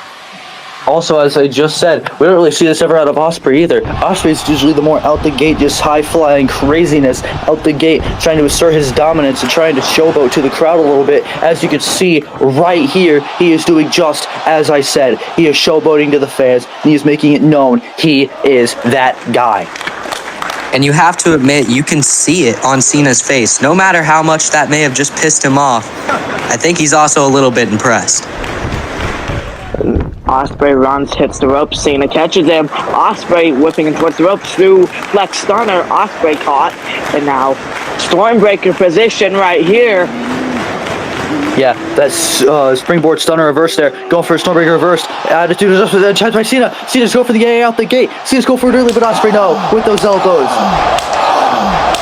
Also, as I just said, we don't really see this ever out of Osprey either. Osprey's usually the more out the gate, just high-flying craziness out the gate, trying to assert his dominance and trying to showboat to the crowd a little bit. As you can see right here, he is doing just as I said. He is showboating to the fans, and he is making it known he is that guy. And you have to admit, you can see it on Cena's face. No matter how much that may have just pissed him off, I think he's also a little bit impressed. Osprey runs, hits the ropes, Cena catches him. Osprey whipping him towards the ropes through flex stunner. Osprey caught, and now Stormbreaker position right here. Yeah, that's springboard stunner reverse there. Going for a Stormbreaker reverse. Attitude is up to the chance by Cena. Cena's go for the AA out the gate. Cena's go for it early, but Osprey no, with those elbows.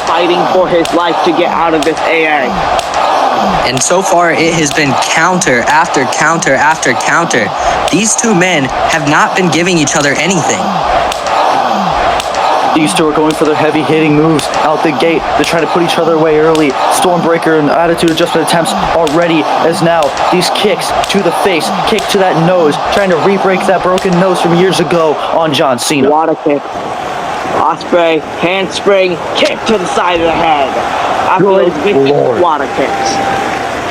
Fighting for his life to get out of this AA. And so far, it has been counter after counter after counter. These two men have not been giving each other anything. These two are going for their heavy-hitting moves out the gate. They're trying to put each other away early. Stormbreaker and attitude adjustment attempts already, as now these kicks to the face, kick to that nose, trying to re-break that broken nose from years ago on John Cena. Water kick. Osprey, handspring, kick to the side of the head. After those big water kicks.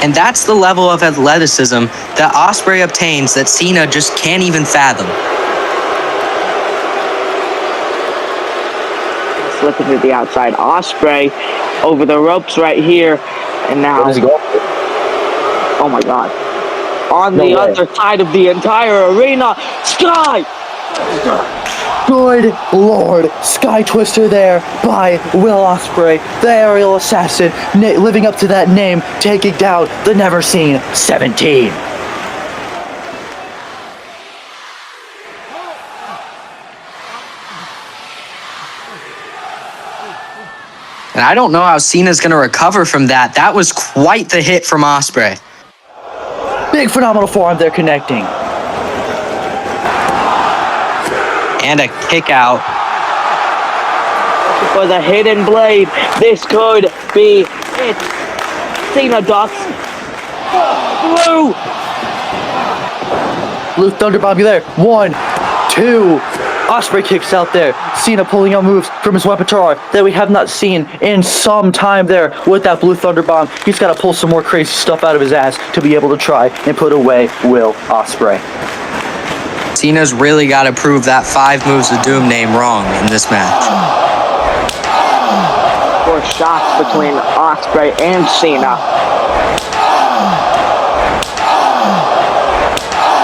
And that's the level of athleticism that Osprey obtains that Cena just can't even fathom. Slipping to the outside. Osprey over the ropes right here. And now... Where does he go? Oh my god. On the other side of the entire arena, Sky! Good Lord, Sky Twister there by Will Ospreay, the aerial assassin, living up to that name, taking down the Never Seen 17. And I don't know how Cena's going to recover from that. That was quite the hit from Osprey. Big phenomenal forearm there connecting. And a kick out. For the hidden blade, this could be it. Cena ducks. Blue Thunder Bomb, you there? 1, 2. Osprey kicks out there. Cena pulling out moves from his repertoire that we have not seen in some time there with that Blue Thunder Bomb. He's got to pull some more crazy stuff out of his ass to be able to try and put away Will Ospreay. Cena's really got to prove that 5 Moves of Doom name wrong in this match. 4 shots between Osprey and Cena.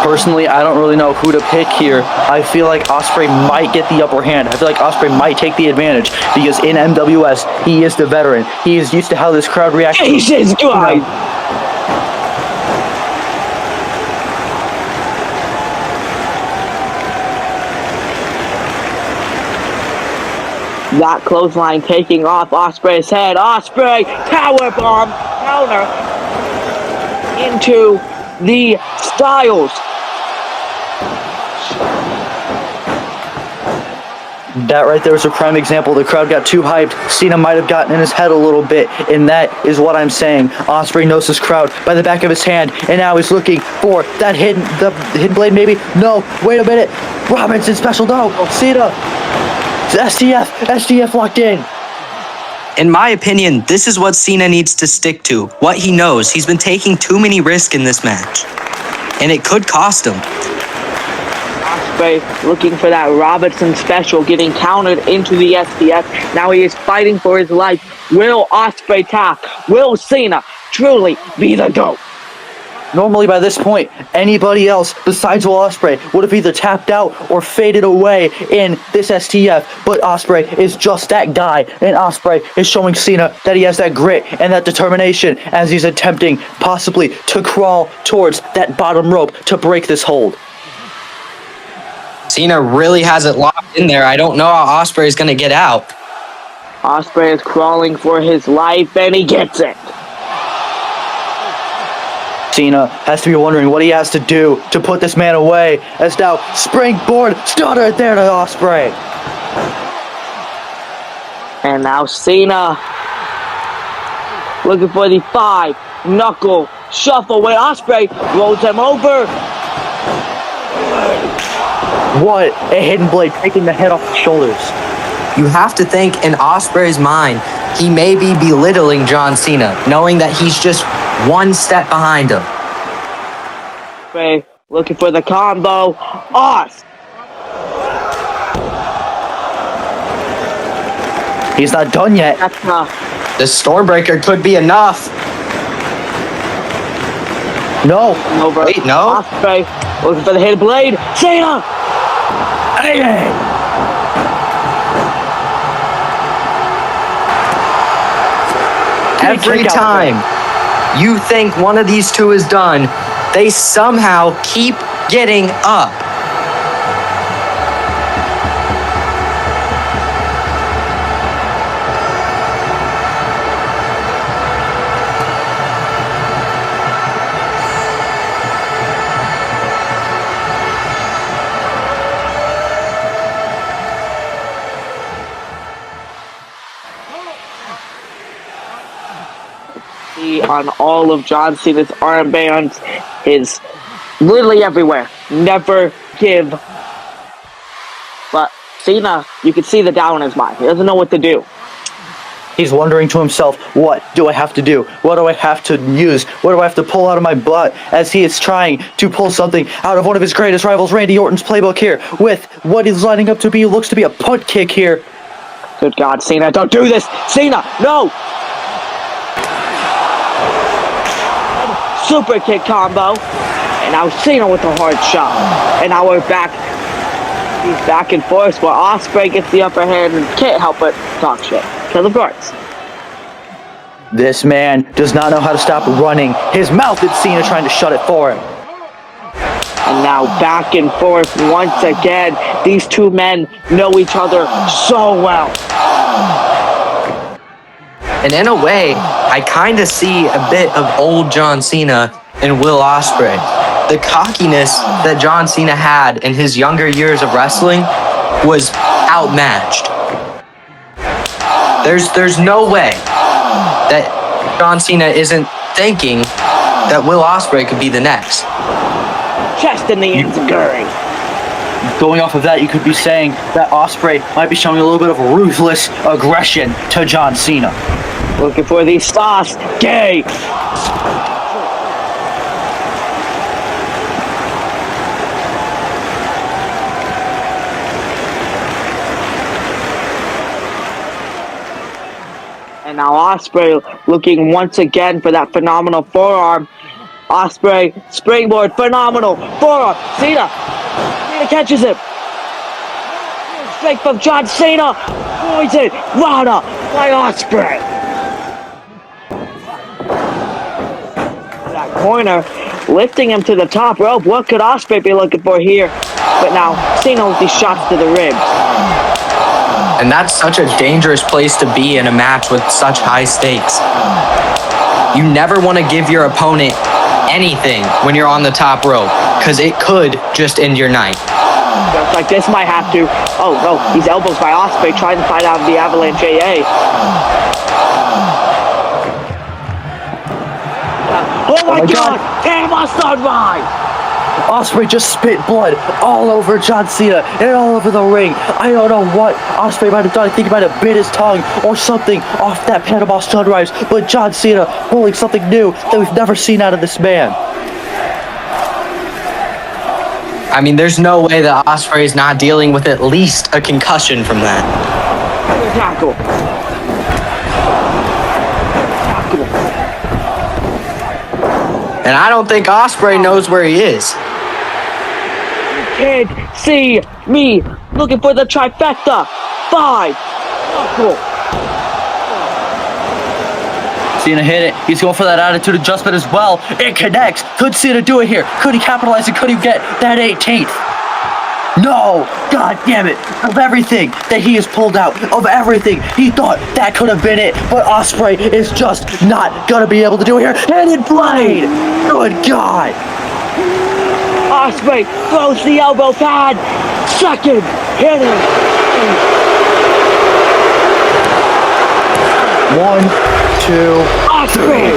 Personally, I don't really know who to pick here. I feel like Osprey might get the upper hand. I feel like Osprey might take the advantage because in MWS, he is the veteran. He is used to how this crowd reacts. Jesus Christ! That clothesline taking off Osprey's head. Osprey, powerbomb, counter into the Styles. That right there was a prime example. The crowd got too hyped. Cena might have gotten in his head a little bit, and that is what I'm saying. Osprey knows his crowd by the back of his hand, and now he's looking for that hidden blade maybe. No, wait a minute. Robinson special, no. Cena. STF locked in. In my opinion, this is what Cena needs to stick to. What he knows. He's been taking too many risks in this match. And it could cost him. Osprey looking for that Robinson special, getting countered into the STF. Now he is fighting for his life. Will Osprey tap? Will Cena truly be the GOAT? Normally by this point, anybody else besides Will Ospreay would have either tapped out or faded away in this STF, but Ospreay is just that guy, and Ospreay is showing Cena that he has that grit and that determination as he's attempting possibly to crawl towards that bottom rope to break this hold. Cena really has it locked in there. I don't know how Osprey is going to get out. Osprey is crawling for his life, and he gets it. Cena has to be wondering what he has to do to put this man away, as now springboard stunner there to Ospreay. And now Cena looking for the 5 knuckle shuffle where Osprey rolls him over. What a hidden blade, taking the head off the shoulders. You have to think in Ospreay's mind, he may be belittling John Cena, knowing that he's just one step behind him. Ospreay looking for the combo. Os. He's not done yet. That's The Stormbreaker could be enough. No. over. Wait, no. Ospreay looking for the hidden blade. Cena. Hey. Every time you think one of these two is done, they somehow keep getting up. On all of John Cena's armbands is literally everywhere. Never give. But Cena, you can see the doubt in his mind. He doesn't know what to do. He's wondering to himself, what do I have to do? What do I have to use? What do I have to pull out of my butt? As he is trying to pull something out of one of his greatest rivals, Randy Orton's playbook here, with what is lining up to be, looks to be a punt kick here. Good God, Cena, don't do this! Cena, no! Super kick combo. And now Cena with a hard shot. And now we're back. He's back and forth where Ospreay gets the upper hand and can't help but talk shit. Because of course. This man does not know how to stop running. His mouth is Cena trying to shut it for him. And now back and forth once again. These two men know each other so well. And in a way, I kind of see a bit of old John Cena and Will Ospreay. The cockiness that John Cena had in his younger years of wrestling was outmatched. There's no way that John Cena isn't thinking that Will Ospreay could be the next. Chest in the enziguri. Going off of that, you could be saying that Ospreay might be showing a little bit of ruthless aggression to John Cena. Looking for these stars. Gay. And now Ospreay looking once again for that phenomenal forearm. Ospreay, springboard, phenomenal forearm. Cena catches him. Straight from John Cena. Poison. Rana by Ospreay. That corner, lifting him to the top rope. What could Ospreay be looking for here? But now Cena with these shots to the ribs. And that's such a dangerous place to be in a match with such high stakes. You never want to give your opponent anything when you're on the top rope, because it could just end your night. Just like this might have to. Oh no, these elbows by Ospreay trying to fight out of the Avalanche AA. Oh my God! Hammer Sunrise! Ospreay just spit blood all over John Cena and all over the ring. I don't know what Ospreay might have done. I think he might have bit his tongue or something off that Panama Sunrise. But John Cena pulling something new that we've never seen out of this man. I mean, there's no way that Ospreay is not dealing with at least a concussion from that. Tackle. And I don't think Ospreay knows where he is. You can't see me looking for the trifecta. 5. Tackle. Cena hit it. He's going for that attitude adjustment as well. It connects. Could Cena do it here? Could he capitalize and could he get that 18th? No! God damn it! Of everything that he has pulled out, of everything, he thought that could have been it, but Ospreay is just not gonna be able to do it here. Hidden blade! Good God! Ospreay throws the elbow pad. Second hitting. 1, 2, Ospreay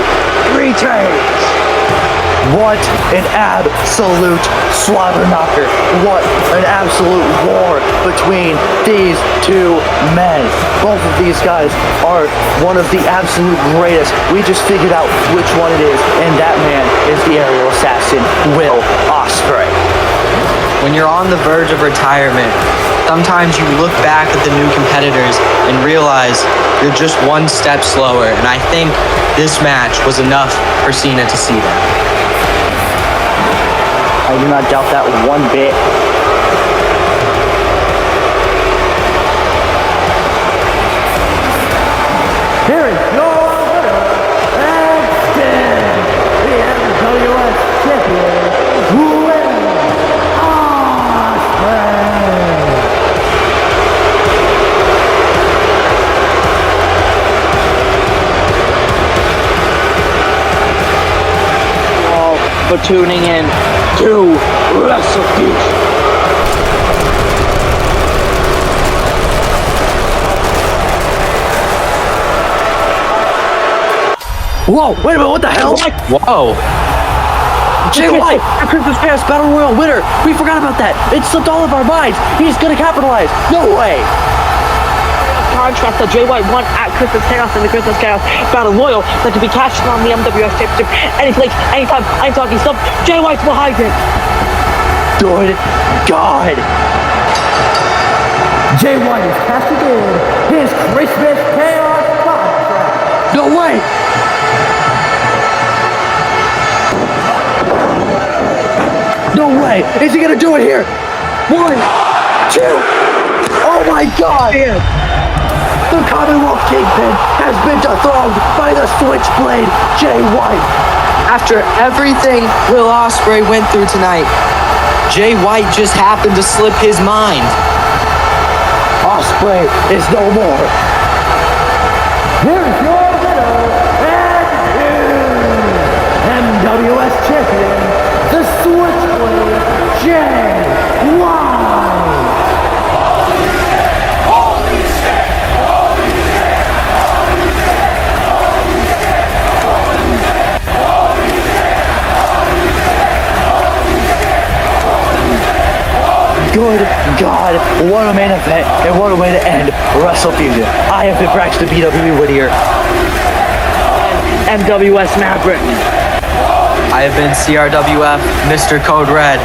retains. What an absolute slobber knocker. What an absolute war between these two men. Both of these guys are one of the absolute greatest. We just figured out which one it is, and that man is the aerial assassin, Will Ospreay. When you're on the verge of retirement, sometimes you look back at the new competitors and realize you're just one step slower, and I think this match was enough for Cena to see that. I do not doubt that one bit. Here is your winner, and still the MWS champion, Will Ospreay. All for tuning in to Wrestle. Whoa, wait a minute, what the hell? Whoa. Jay White, the Christmas Past Battle Royal winner. We forgot about that. It slipped all of our minds. He's gonna capitalize. No way. Contrast that Jay White won at Christmas Chaos in the Christmas Chaos Battle Royal that could be cashed in on the MWS Championship any place, anytime. I'm talking stuff. Jay White's behind it. Good God. Jay White is casting in his Christmas Chaos contract. No way. No way. Is he gonna do it here? 1, 2. Oh my God. The Commonwealth Kingpin has been dethroned by the Switchblade, Jay White. After everything Will Ospreay went through tonight, Jay White just happened to slip his mind. Ospreay is no more. Here's your winner and new MWS champion, the Switchblade, Jay White. Good God, what a main event, and what a way to end Wrestle Fusion. I have been Braxton BW Whittier. MWS Maverick. I have been CRWF, Mr. Code Red.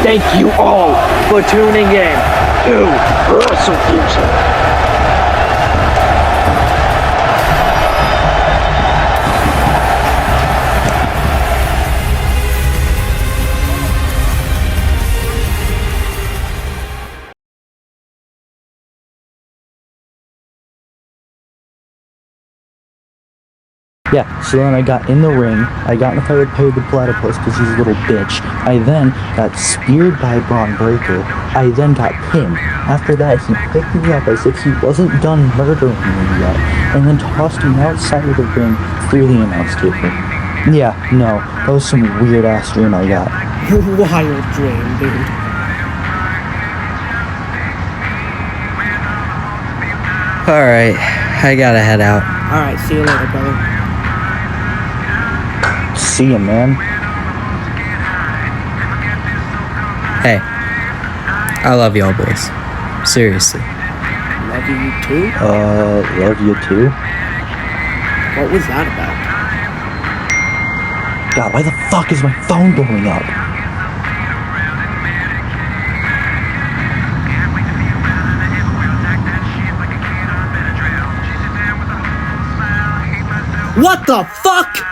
Thank you all for tuning in to Wrestle Fusion. Yeah, so then I got in the ring, I got in a fight with Perry the Platypus because he's a little bitch. I then got speared by Braun Breaker. I then got pinned. After that, he picked me up as if he wasn't done murdering me yet, and then tossed me outside of the ring through the announce table. Yeah, no, that was some weird ass dream I got. Wild dream, dude. Alright, I gotta head out. Alright, see you later, brother. See ya, man. Hey, I love y'all boys. Seriously. Love you too? Love you too? What was that about? God, why the fuck is my phone blowing up? What the fuck?